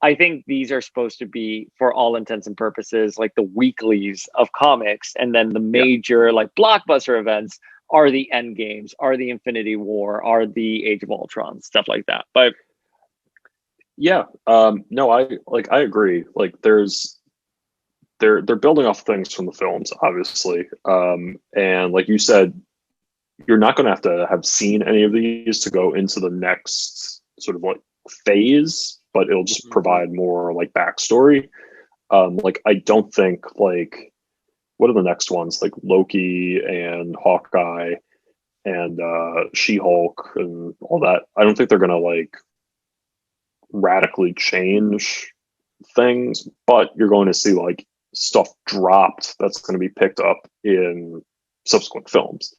I think these are supposed to be, for all intents and purposes, like the weeklies of comics, and then the major like blockbuster events are the End Games, are the Infinity War, are the Age of Ultron, stuff like that. But no, I agree. Like they're building off things from the films, obviously, and like you said, you're not going to have seen any of these to go into the next sort of like phase, but it'll just provide more like backstory. Like I don't think like what are the next ones, like Loki and Hawkeye and She-Hulk and all that. I don't think they're gonna like radically change things, but you're going to see like stuff dropped that's going to be picked up in subsequent films.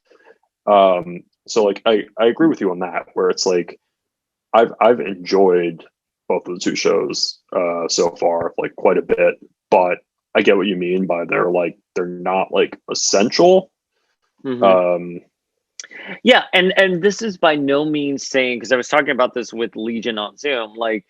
So like I agree with you on that, where it's like I've enjoyed both of the two shows so far, like quite a bit, but I get what you mean by they're not like essential. Yeah, and this is by no means saying, because I was talking about this with Legion on Zoom, like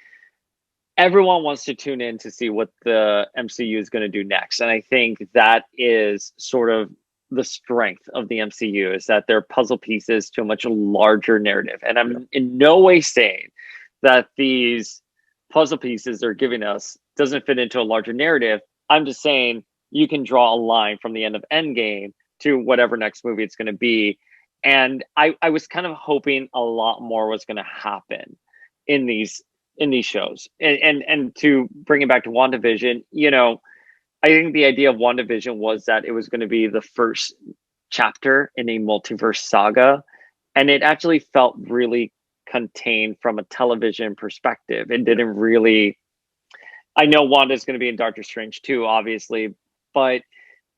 everyone wants to tune in to see what the MCU is going to do next. And I think that is sort of the strength of the MCU, is that they're puzzle pieces to a much larger narrative. And I'm in no way saying that these puzzle pieces they're giving us doesn't fit into a larger narrative. I'm just saying you can draw a line from the end of Endgame to whatever next movie it's going to be. And I was kind of hoping a lot more was going to happen in these shows. And to bring it back to WandaVision, you know, I think the idea of WandaVision was that it was going to be the first chapter in a multiverse saga, and it actually felt really contained from a television perspective. It didn't really. I know Wanda's going to be in Doctor Strange too, obviously, but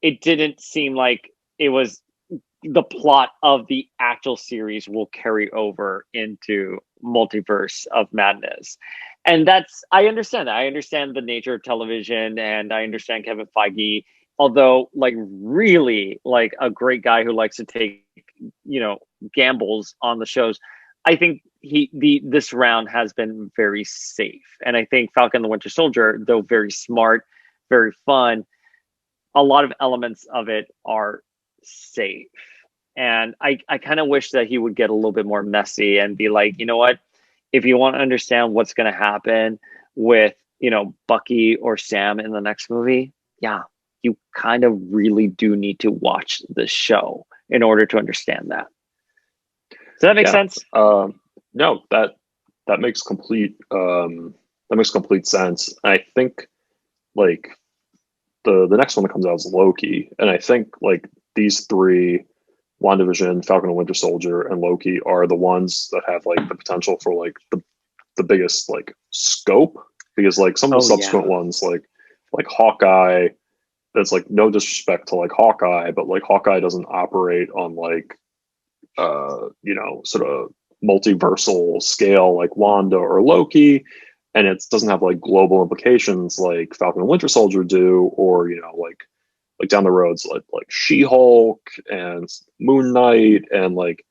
it didn't seem like it was the plot of the actual series will carry over into Multiverse of Madness. And that's, I understand that. I understand the nature of television, and I understand Kevin Feige, although like really like a great guy who likes to take, you know, gambles on the shows. I think this round has been very safe. And I think Falcon the Winter Soldier, though very smart, very fun, a lot of elements of it are safe. And I kind of wish that he would get a little bit more messy and be like, you know what, if you want to understand what's going to happen with, you know, Bucky or Sam in the next movie, yeah, you kind of really do need to watch the show in order to understand that. Does that make sense? No, that makes complete sense. I think like the next one that comes out is Loki, and I think like these three, WandaVision, Falcon and Winter Soldier, and Loki, are the ones that have like the potential for like the biggest like scope, because like some of the subsequent ones like Hawkeye, that's like no disrespect to like Hawkeye, but like Hawkeye doesn't operate on like you know, sort of multiversal scale like Wanda or Loki, and it doesn't have like global implications like Falcon and Winter Soldier do, or you know, like down the roads like She-Hulk and Moon Knight, and like,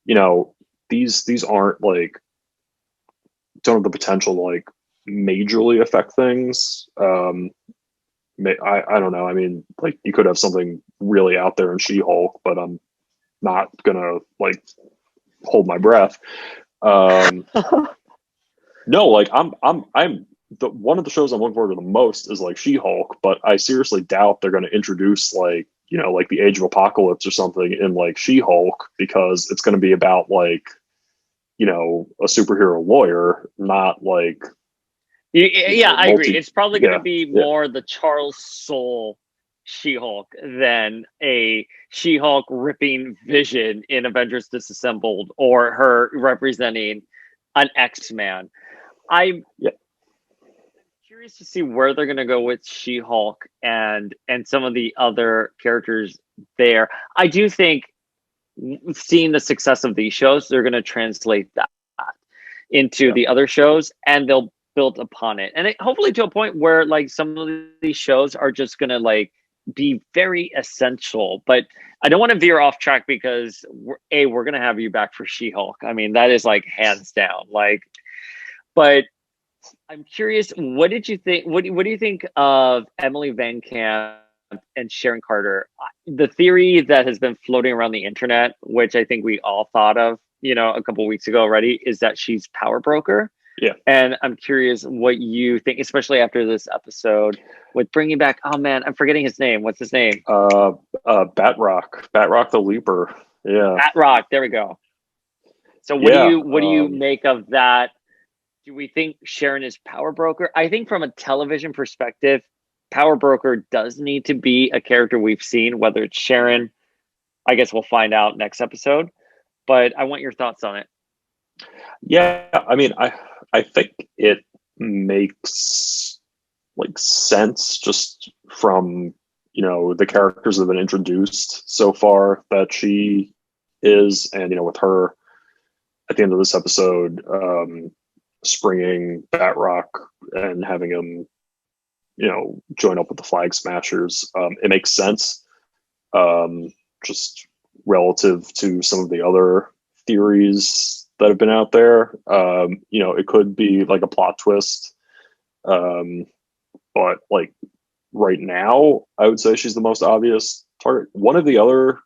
you know, these aren't like don't have the potential to like majorly affect things. I don't know. I mean, like you could have something really out there in She-Hulk, but I'm not gonna like hold my breath. No, like I'm the one of the shows I'm looking forward to the most is like She-Hulk, but I seriously doubt they're going to introduce like, you know, like the Age of Apocalypse or something in like She-Hulk, because it's going to be about like, you know, a superhero lawyer, not like, Yeah, I agree. It's probably going to yeah, be yeah, more the Charles Soule She-Hulk than a She-Hulk ripping Vision in Avengers Disassembled, or her representing an X-Man. I'm yeah. curious to see where they're going to go with She-Hulk and some of the other characters there. I do think, seeing the success of these shows, they're going to translate that into Yeah. the other shows, and they'll build upon it, and hopefully to a point where like some of these shows are just going to like be very essential. But I don't want to veer off track, because we're going to have you back for She-Hulk. I mean, that is like hands down. Like, but I'm curious, what did you think? What do you think of Emily Van Camp and Sharon Carter? The theory that has been floating around the internet, which I think we all thought of, you know, a couple of weeks ago already, is that she's Power Broker. Yeah. And I'm curious what you think, especially after this episode, with bringing back. Oh man, I'm forgetting his name. What's his name? Batroc the Leaper. Yeah. Batroc. There we go. So Yeah. what do you make of that? Do we think Sharon is Power Broker? I think from a television perspective, Power Broker does need to be a character we've seen. Whether it's Sharon, I guess we'll find out next episode. But I want your thoughts on it. Yeah. I mean, I think it makes like sense just from, you know, the characters that have been introduced so far that she is, and, you know, with her at the end of this episode, springing Batroc and having him, you know, join up with the Flag Smashers. It makes sense, just relative to some of the other theories that have been out there. You know, it could be like a plot twist, but like right now, I would say she's the most obvious target. One of the other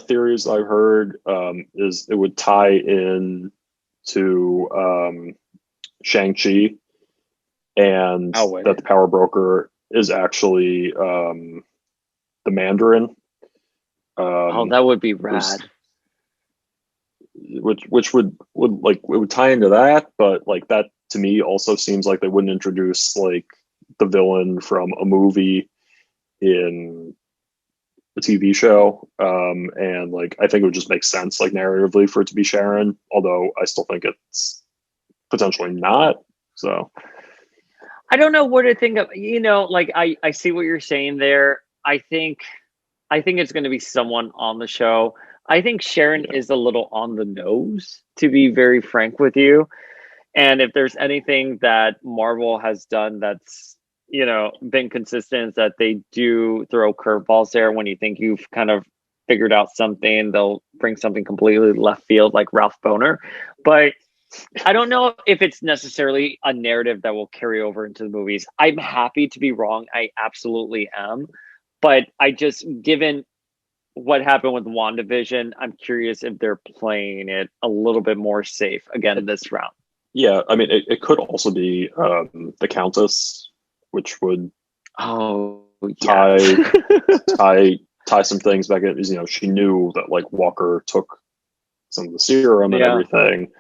theories I've heard is it would tie in to Shang-Chi, and that the Power Broker is actually the Mandarin. That would be rad. Which would like, it would tie into that, but like that to me also seems like they wouldn't introduce like the villain from a movie in a TV show. And like I think it would just make sense like narratively for it to be Sharon, although I still think it's potentially not. So I don't know what to think of, you know, like I see what you're saying there. I think it's going to be someone on the show. I think Sharon is a little on the nose, to be very frank with you. And if there's anything that Marvel has done that's, you know, been consistent, is that they do throw curveballs there. When you think you've kind of figured out something, they'll bring something completely left field, like Ralph Boner. But I don't know if it's necessarily a narrative that will carry over into the movies. I'm happy to be wrong. I absolutely am. But I just, given what happened with WandaVision, I'm curious if they're playing it a little bit more safe again this round. Yeah, I mean, it could also be the Countess, which would tie some things back in. You know, she knew that like Walker took some of the serum and everything.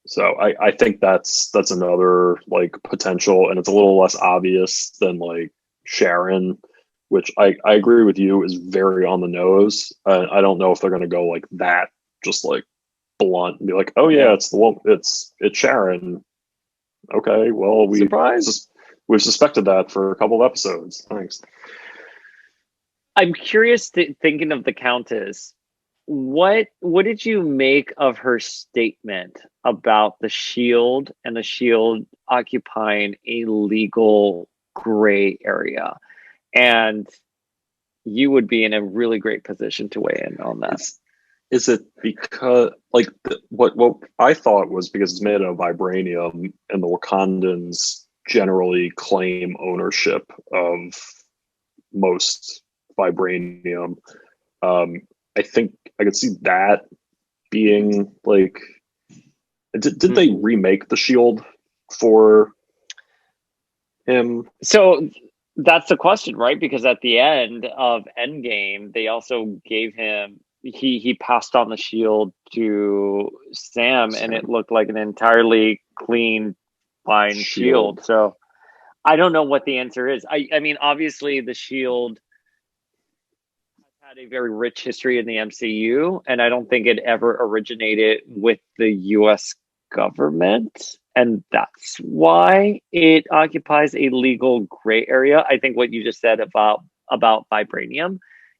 So I think that's another like potential, and it's a little less obvious than like Sharon, which I agree with you is very on the nose. I don't know if they're going to go like that, just like blunt and be like, oh yeah, it's the one, it's Sharon. Okay, well we've suspected that for a couple of episodes. Thanks. I'm curious, thinking of the Countess. What did you make of her statement about the Shield and the Shield occupying a legal gray area? And you would be in a really great position to weigh in on that. Is it because like what I thought was because it's made of vibranium and the Wakandans generally claim ownership of most vibranium. Um, I think I could see that being like. Did they remake the shield for him? So that's the question, right? Because at the end of Endgame, they also gave him he passed on the shield to Sam, and it looked like an entirely clean, fine shield. So I don't know what the answer is. I mean, obviously, the shield has had a very rich history in the MCU, and I don't think it ever originated with the US government. And that's why it occupies a legal gray area. I think what you just said about vibranium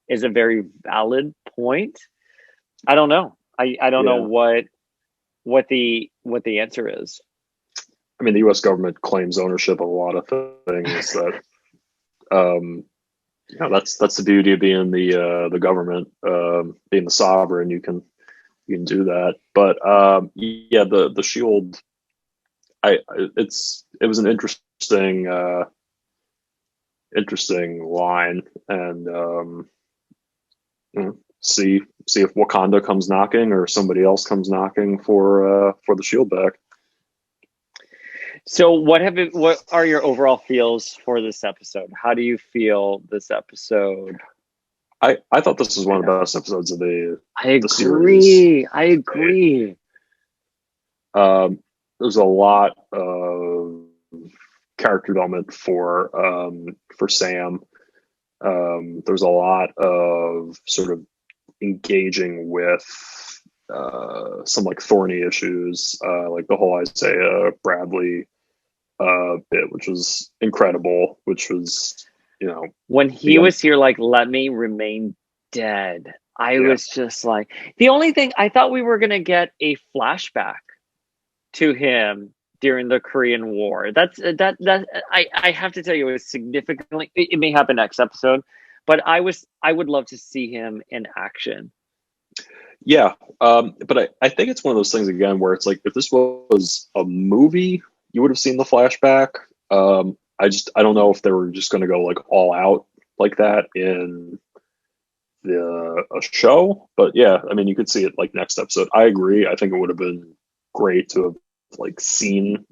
is a very valid point. I don't know. I don't know what the answer is. I mean, the U.S. government claims ownership of a lot of things that, that's the beauty of being the government, being the sovereign. You can do that. But yeah, the shield. It was an interesting line, and see if Wakanda comes knocking or somebody else comes knocking for the shield back. So what are your overall feels for this episode? How do you feel this episode? I thought this was one of the best episodes of the series. I agree. There's a lot of character development for Sam. There's a lot of sort of engaging with some like thorny issues, like the whole Isaiah Bradley bit, which was incredible, which was, when he was here, like, let me remain dead. I was just like, the only thing I thought we were going to get a flashback to him during the Korean War. I have to tell you, it was significantly, it may happen next episode, but I would love to see him in action. Yeah. But I think it's one of those things again, where it's like, if this was a movie, you would have seen the flashback. I don't know if they were just going to go like all out like that in a show, but yeah, I mean, you could see it like next episode. I agree. I think it would have been great to have like seen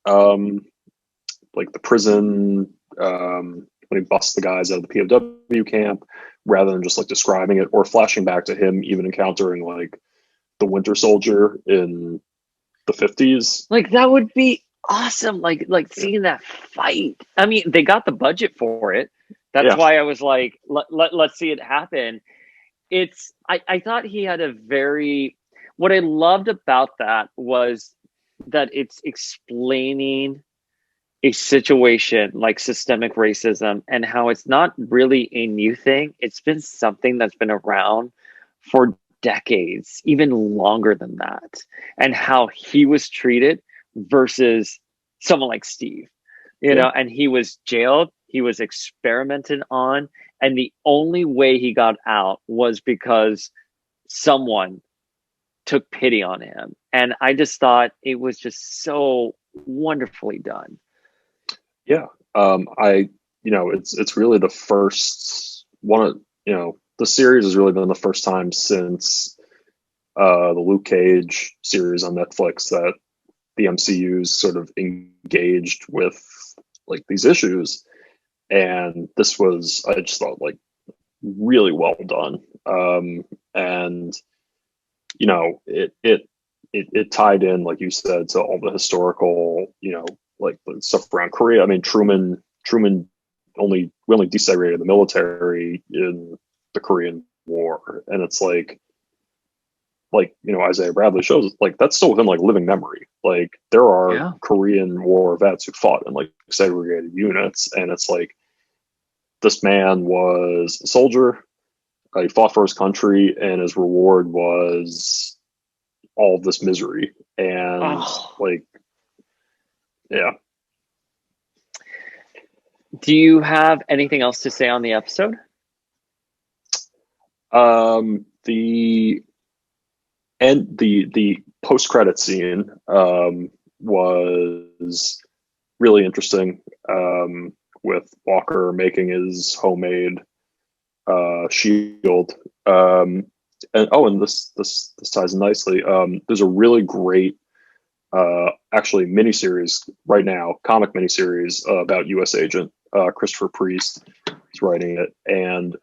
like the prison, when he busts the guys out of the POW camp, rather than just like describing it or flashing back to him even encountering like the Winter Soldier in the 50s. Like, that would be awesome. Like seeing that fight. I mean, they got the budget for it. That's why I was like, let's see it happen. I thought he had what I loved about that was that it's explaining a situation like systemic racism and how it's not really a new thing. It's been something that's been around for decades, even longer than that, and how he was treated versus someone like Steve, and he was jailed, he was experimented on, and the only way he got out was because someone took pity on him. And I just thought it was just so wonderfully done. Yeah. It's really the first one of, the series has really been the first time since the Luke Cage series on Netflix that the MCU's sort of engaged with like these issues. And this was, I just thought, like really well done. And it tied in, like you said, to all the historical, like the stuff around Korea. I mean, Truman we only desegregated the military in the Korean War, and it's like Isaiah Bradley shows, like that's still within like living memory. Like there are Korean War vets who fought in like segregated units, and it's like this man was a soldier. He fought for his country, and his reward was all of this misery. And Do you have anything else to say on the episode? The And the post credit scene was really interesting, with Walker making his homemade shield. And this ties in nicely. There's a really great actually miniseries right now, comic miniseries about U.S. Agent Christopher Priest is writing it, and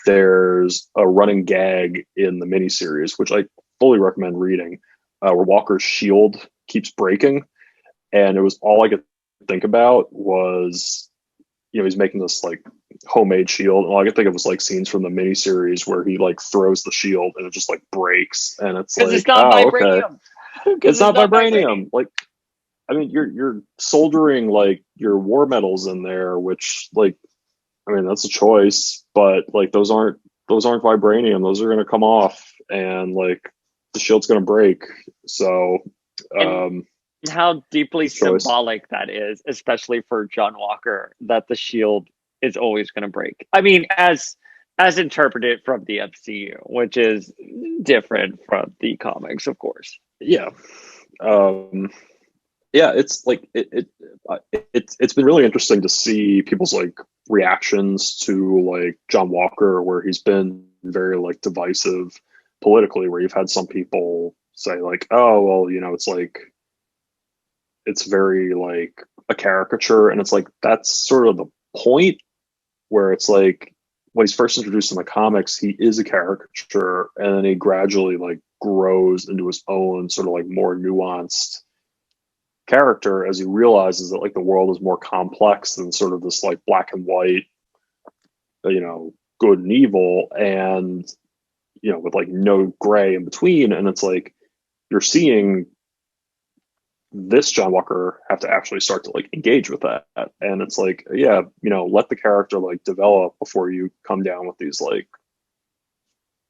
there's a running gag in the miniseries which I fully recommend reading, where Walker's shield keeps breaking, and it was all I could think about was, he's making this like homemade shield, and all I could think of was like scenes from the miniseries where he like throws the shield and it just like breaks, and it's Because like, it's not oh, okay, vibranium. it's not vibranium. Like, I mean, you're soldering like your war metals in there, which, like, I mean, that's a choice, but like those aren't vibranium. Those are gonna come off, and like the shield's gonna break. So, And how deeply choice. symbolic that is, especially for John Walker, that the shield is always going to break. I mean, as interpreted from the MCU, which is different from the comics, of course. Yeah. Yeah, it's like it's been really interesting to see people's like reactions to like John Walker, where he's been very like divisive politically, where you've had some people say like, oh well, it's like it's very like a caricature, and it's like that's sort of the point, where it's like when he's first introduced in the comics, he is a caricature, and then he gradually like grows into his own sort of like more nuanced character as he realizes that like the world is more complex than sort of this like black and white, good and evil, and with like no gray in between. And it's like you're seeing this John Walker have to actually start to like engage with that, and it's like, yeah, let the character like develop before you come down with these like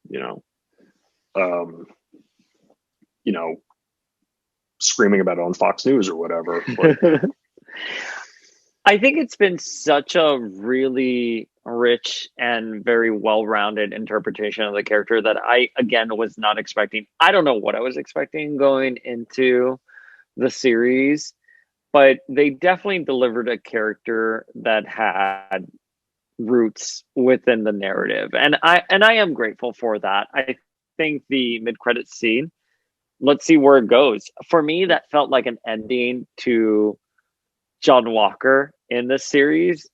you know um screaming about it on Fox News or whatever. But I think it's been such a really rich and very well-rounded interpretation of the character that I, again, was not expecting. I don't know what I was expecting going into the series, but they definitely delivered a character that had roots within the narrative. And I am grateful for that. I think the mid-credit scene, let's see where it goes. For me, that felt like an ending to John Walker in this series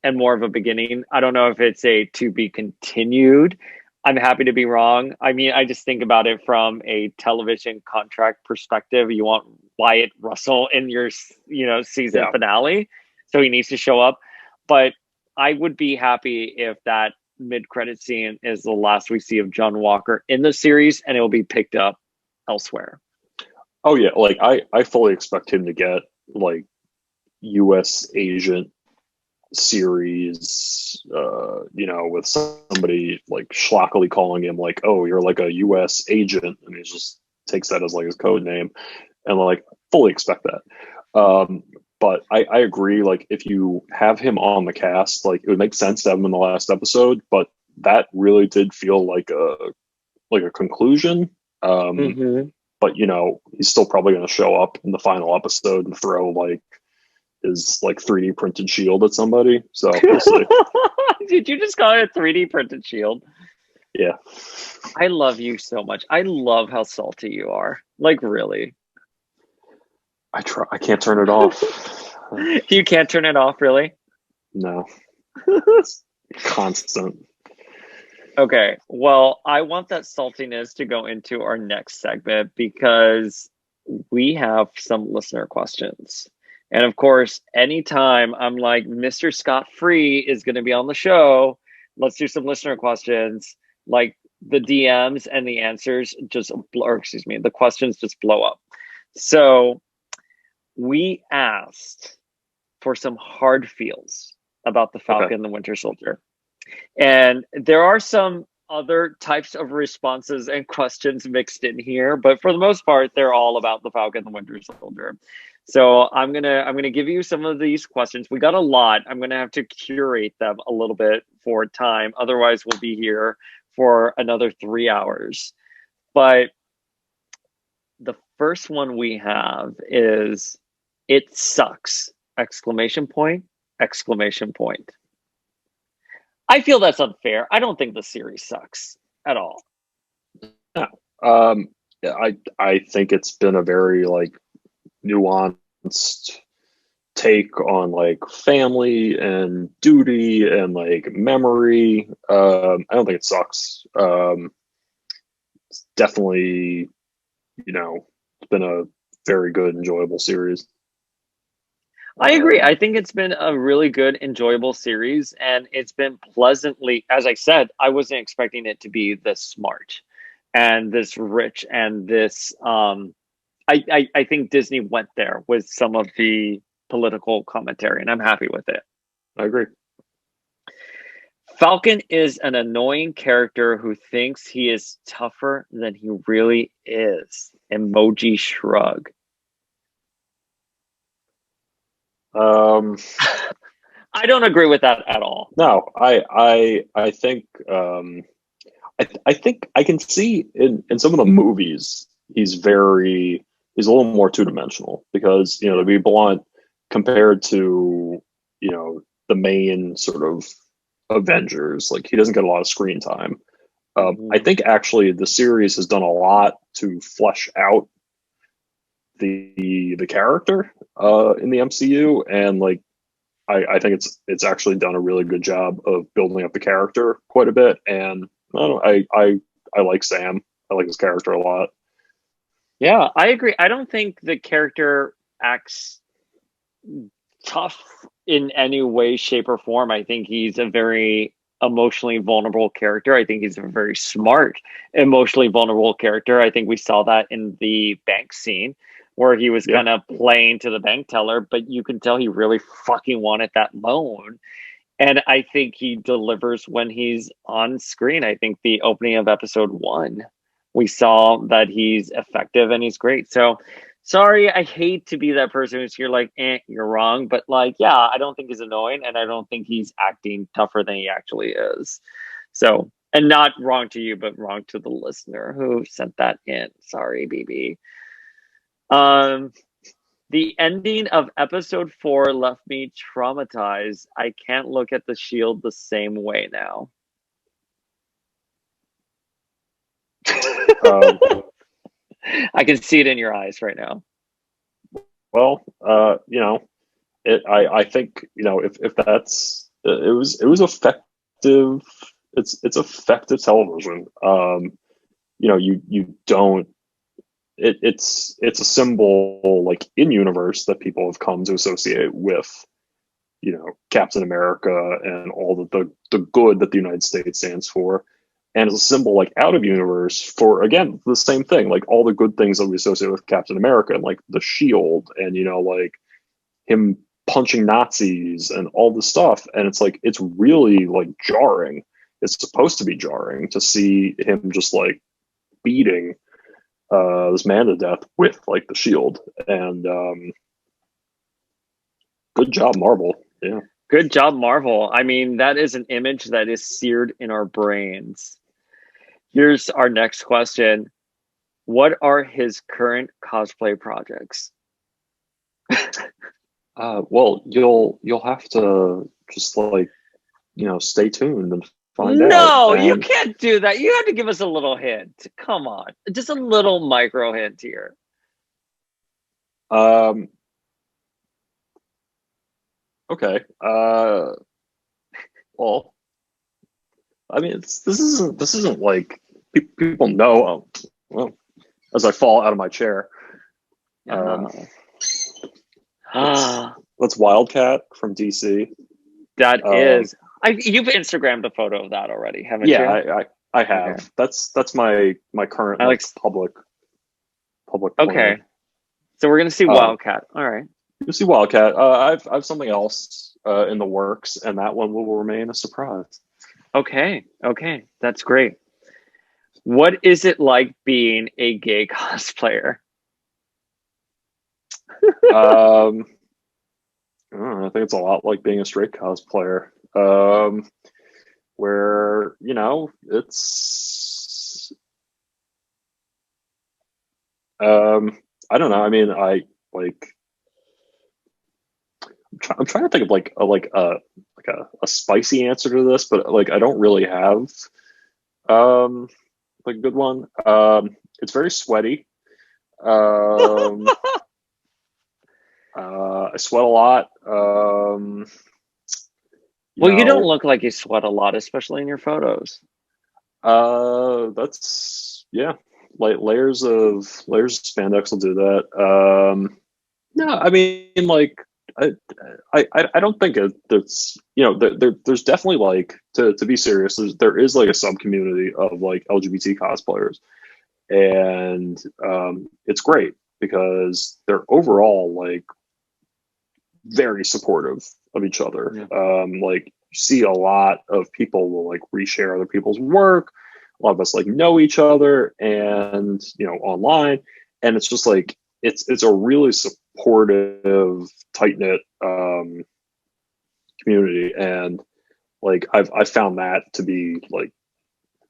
and more of a beginning. I don't know if it's a to be continued. I'm happy to be wrong. I mean, I just think about it from a television contract perspective. You want Wyatt Russell in your, season finale, so he needs to show up. But I would be happy if that mid-credit scene is the last we see of John Walker in the series, and it will be picked up elsewhere. Oh yeah, like I fully expect him to get like U.S. agent series, with somebody like schlockily calling him like, oh, you're like a U.S. agent, and he just takes that as like his code name, and like fully expect that. But I agree, like if you have him on the cast, like it would make sense to have him in the last episode, but that really did feel like a conclusion. But he's still probably going to show up in the final episode and throw like his like 3D printed shield at somebody. So we'll see. Did you just call it a 3D printed shield? Yeah. I love you so much. I love how salty you are. Like, really. I can't turn it off. You can't turn it off, really? No. It's constant. Okay, well, I want that saltiness to go into our next segment because we have some listener questions. And of course, anytime I'm like, MrScottFree is going to be on the show, let's do some listener questions. Like the DMs and the answers the questions just blow up. So we asked for some hard feels about the Falcon and the Winter Soldier. And there are some other types of responses and questions mixed in here, but for the most part, they're all about the Falcon and the Winter Soldier. So I'm gonna give you some of these questions. We got a lot. I'm gonna have to curate them a little bit for time. Otherwise, we'll be here for another 3 hours. But the first one we have is "It sucks!" Exclamation point! Exclamation point! I feel that's unfair. I don't think the series sucks at all. No. Yeah, I think it's been a very like nuanced take on like family and duty and like memory. I don't think it sucks. It's definitely, it's been a very good, enjoyable series. I agree. I think it's been a really good, enjoyable series, and it's been pleasantly, as I said, I wasn't expecting it to be this smart and this rich and this I think Disney went there with some of the political commentary, and I'm happy with it. I agree. Falcon is an annoying character who thinks he is tougher than he really is. Emoji shrug. I don't agree with that at all. No, I think I think I can see in some of the movies he's a little more two dimensional because to be blunt, compared to the main sort of Avengers, like he doesn't get a lot of screen time. I think actually the series has done a lot to flesh out the character in the MCU, and like I think it's actually done a really good job of building up the character quite a bit. And I like Sam. I like his character a lot. Yeah, I agree. I don't think the character acts tough in any way, shape, or form. I think he's a very emotionally vulnerable character. I think he's a very smart, emotionally vulnerable character. I think we saw that in the bank scene where he was kind of playing to the bank teller, but you can tell he really fucking wanted that loan. And I think he delivers when he's on screen. I think the opening of episode 1, we saw that he's effective and he's great. So sorry, I hate to be that person who's you're like, you're wrong. But like, yeah, I don't think he's annoying and I don't think he's acting tougher than he actually is. So, and not wrong to you, but wrong to the listener who sent that in. Sorry, BB. The ending of episode 4 left me traumatized. I can't look at the shield the same way now. I can see it in your eyes right now. Well, I think if that's it was effective. It's effective television. You don't. It's a symbol like in universe that people have come to associate with Captain America and all the good that the United States stands for, and it's a symbol like out of universe for again the same thing, like all the good things that we associate with Captain America and like the shield and like him punching Nazis and all this stuff. And it's like it's really like jarring. It's supposed to be jarring to see him just like beating this man to death with like the shield. And good job, Marvel. Yeah, good job, Marvel. I mean, that is an image that is seared in our brains. Here's our next question. What are his current cosplay projects? Well, you'll have to just like stay tuned and find out. No, you can't do that. You have to give us a little hint. Come on, just a little micro hint here. Okay. Well, I mean, this isn't like people know. Well, as I fall out of my chair. That's Wildcat from DC. That is. You've Instagrammed a photo of that already, haven't you? Yeah, I have. Okay. That's my current public. Okay, plan. So we're gonna see Wildcat. All right. You'll see Wildcat. I've something else in the works, and that one will remain a surprise. Okay, that's great. What is it like being a gay cosplayer? I think it's a lot like being a straight cosplayer, where it's I don't know. I mean, I like. I'm trying to think of a spicy answer to this, but like I don't really have like a good one. It's very sweaty. Um, I sweat a lot. You Well, you don't know, look like you sweat a lot, especially in your photos. that's yeah, like layers of spandex will do that. No, I mean like I I don't think that's there's definitely like to be serious. There is like a sub community of like LGBT cosplayers, and it's great because they're overall like very supportive of each other. Yeah. Like you see a lot of people will like reshare other people's work. A lot of us like know each other, and online, and it's just like it's a really supportive, tight knit community, and like I've found that to be like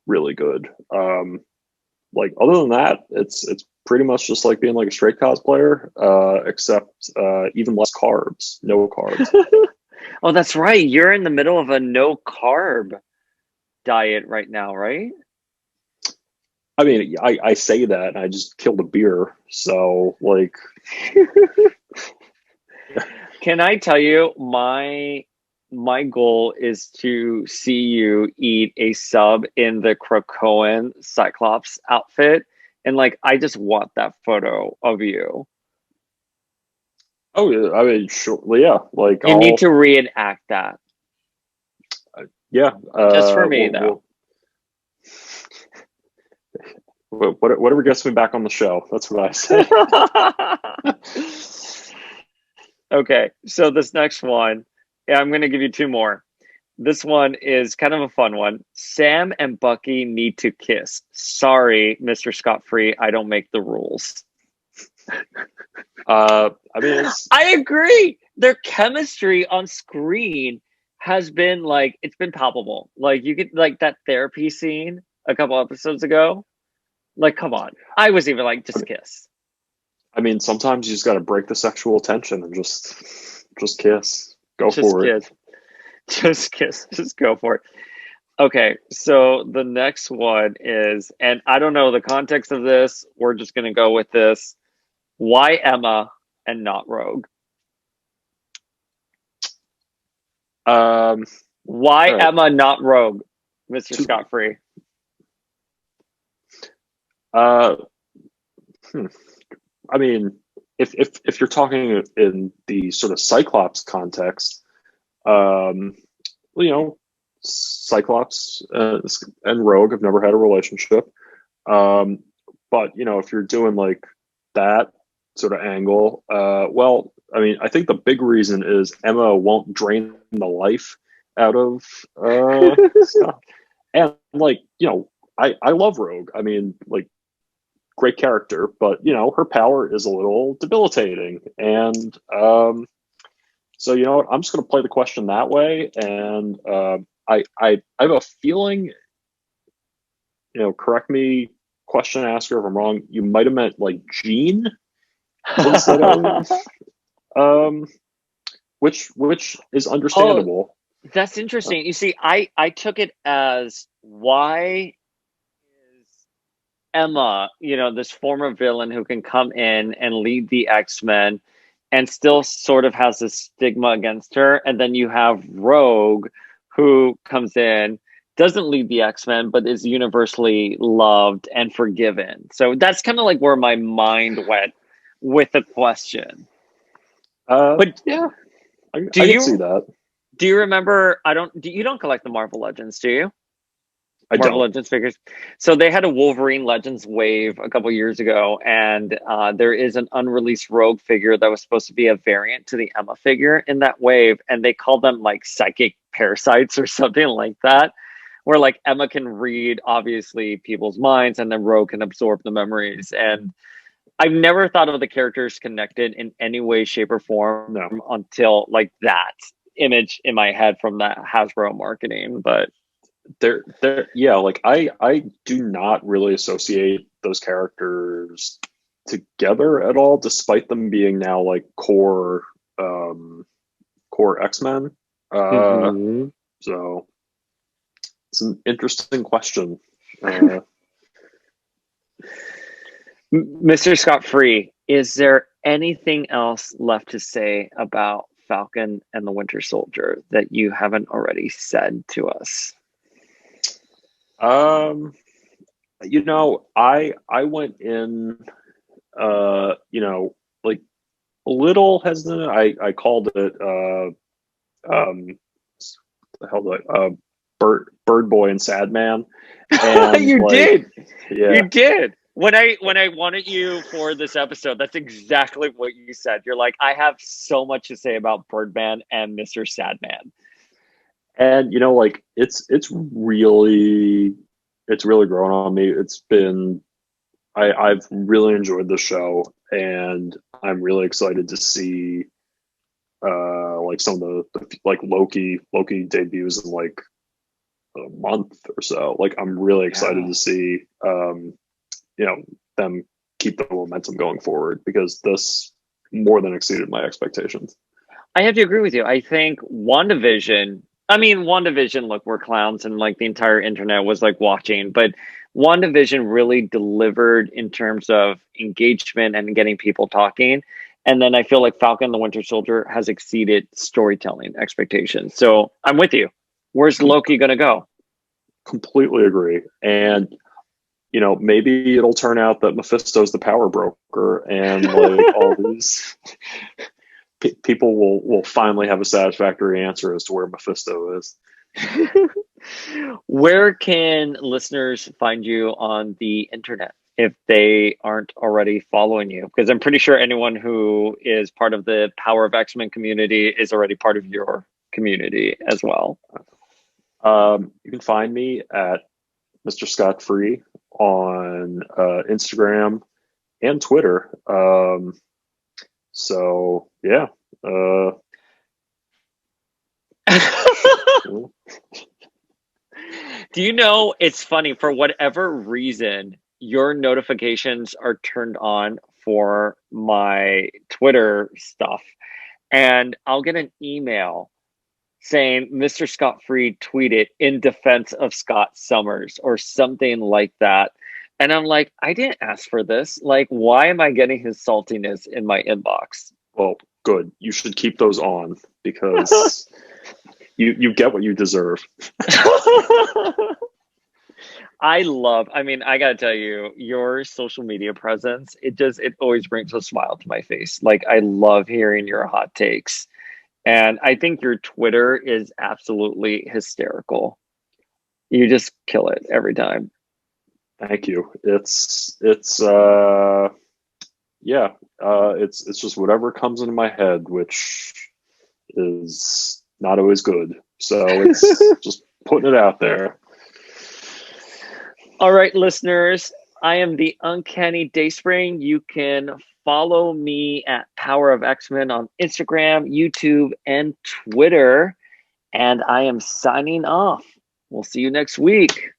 really good. Like other than that, it's pretty much just like being like a straight cosplayer, except even less carbs, no carbs. Oh, that's right. You're in the middle of a no carb diet right now, right? I mean, I say that and I just killed a beer, so like, Can I tell you my goal is to see you eat a sub in the Krakoan Cyclops outfit, and like I just want that photo of you. oh yeah, I mean, sure, yeah, like You need to reenact that. yeah, Just for me though. whatever gets me back on the show. That's what I say. Okay, so this next one, yeah, I'm gonna give you two more. This one is kind of a fun one. Sam and Bucky need to kiss. Sorry, MrScottFree, I don't make the rules. I mean, I agree. Their chemistry on screen has been like it's been palpable. Like you could like that therapy scene a couple episodes ago. Like, come on. I was even like, just kiss. I mean, sometimes you just got to break the sexual tension and just kiss, go Just for it. kiss. Just kiss. Just go for it. Okay, so the next one is, and I don't know the context of this. We're just gonna go with this. Why Emma and not Rogue? Why All right. Emma, not Rogue, Mr. Two, Scott Free? uh, hmm. I mean, if you're talking in the sort of Cyclops context, um, well, Cyclops and Rogue have never had a relationship. But if you're doing like that sort of angle, well, I mean, I think the big reason is Emma won't drain the life out of Scott. And like, I love Rogue. I mean, like great character, but her power is a little debilitating. And so what, I'm just going to play the question that way. And I have a feeling, correct me, question asker, if I'm wrong. You might have meant like Jean instead of which is understandable. Oh, that's interesting. You see, I took it as why is Emma, this former villain who can come in and lead the X-Men and still sort of has this stigma against her, and then you have Rogue who comes in, doesn't lead the X-Men, but is universally loved and forgiven. So that's kind of like where my mind went with the question. But Yeah, I do can see you that. do you remember? You don't collect the Marvel Legends, do you? I Marvel don't. Legends figures. So they had a Wolverine Legends wave a couple years ago, and there is an unreleased Rogue figure that was supposed to be a variant to the Emma figure in that wave, and they called them like psychic parasites or something like that, where like Emma can read obviously people's minds, and then Rogue can absorb the memories. And I've never thought of the characters connected in any way, shape, or form No. until like that image in my head from that Hasbro marketing, but. Yeah, like I do not really associate those characters together at all, despite them being now like core X-Men. So it's an interesting question. Mr. Scott-Free, is there anything else left to say about Falcon and the Winter Soldier that you haven't already said to us? You know, I went in you know, like a little hesitant. I called it the hell do Bird Boy and Sad Man. And you did. Yeah. You did. When I wanted you for this episode, that's exactly what you said. You're like, I have so much to say about Birdman and Mr. Sadman. And you know, like it's really grown on me. It's been I've really enjoyed the show, and I'm really excited to see like some of the like Loki debuts in like a month or so. Like I'm really excited to see you know, them keep the momentum going forward, because this more than exceeded my expectations. I have to agree with you. I think WandaVision, look, we're clowns and like the entire internet was like watching, but WandaVision really delivered in terms of engagement and getting people talking. And then I feel like Falcon the Winter Soldier has exceeded storytelling expectations. So I'm with you. Where's Loki going to go? Completely agree. And you know, maybe it'll turn out that Mephisto's the power broker, and like all these people will finally have a satisfactory answer as to where Mephisto is. Where can listeners find you on the internet if they aren't already following you? Because I'm pretty sure anyone who is part of the Power of X-Men community is already part of your community as well. You can find me at MrScottFree on Instagram and Twitter. So yeah. Do you know, it's funny, for whatever reason, your notifications are turned on for my Twitter stuff, and I'll get an email saying Mr. Scott-Free tweeted in defense of Scott Summers or something like that. And I'm like, I didn't ask for this. Like, why am I getting his saltiness in my inbox? Well, good. You should keep those on, because you get what you deserve. I gotta tell you, your social media presence, it always brings a smile to my face. Like, I love hearing your hot takes. And I think your Twitter is absolutely hysterical. You just kill it every time. Thank you. It's just whatever comes into my head, which is not always good. So it's just putting it out there. All right, listeners, I am the Uncanny Dayspring. You can follow me at Power of X-Men on Instagram, YouTube, and Twitter. And I am signing off. We'll see you next week.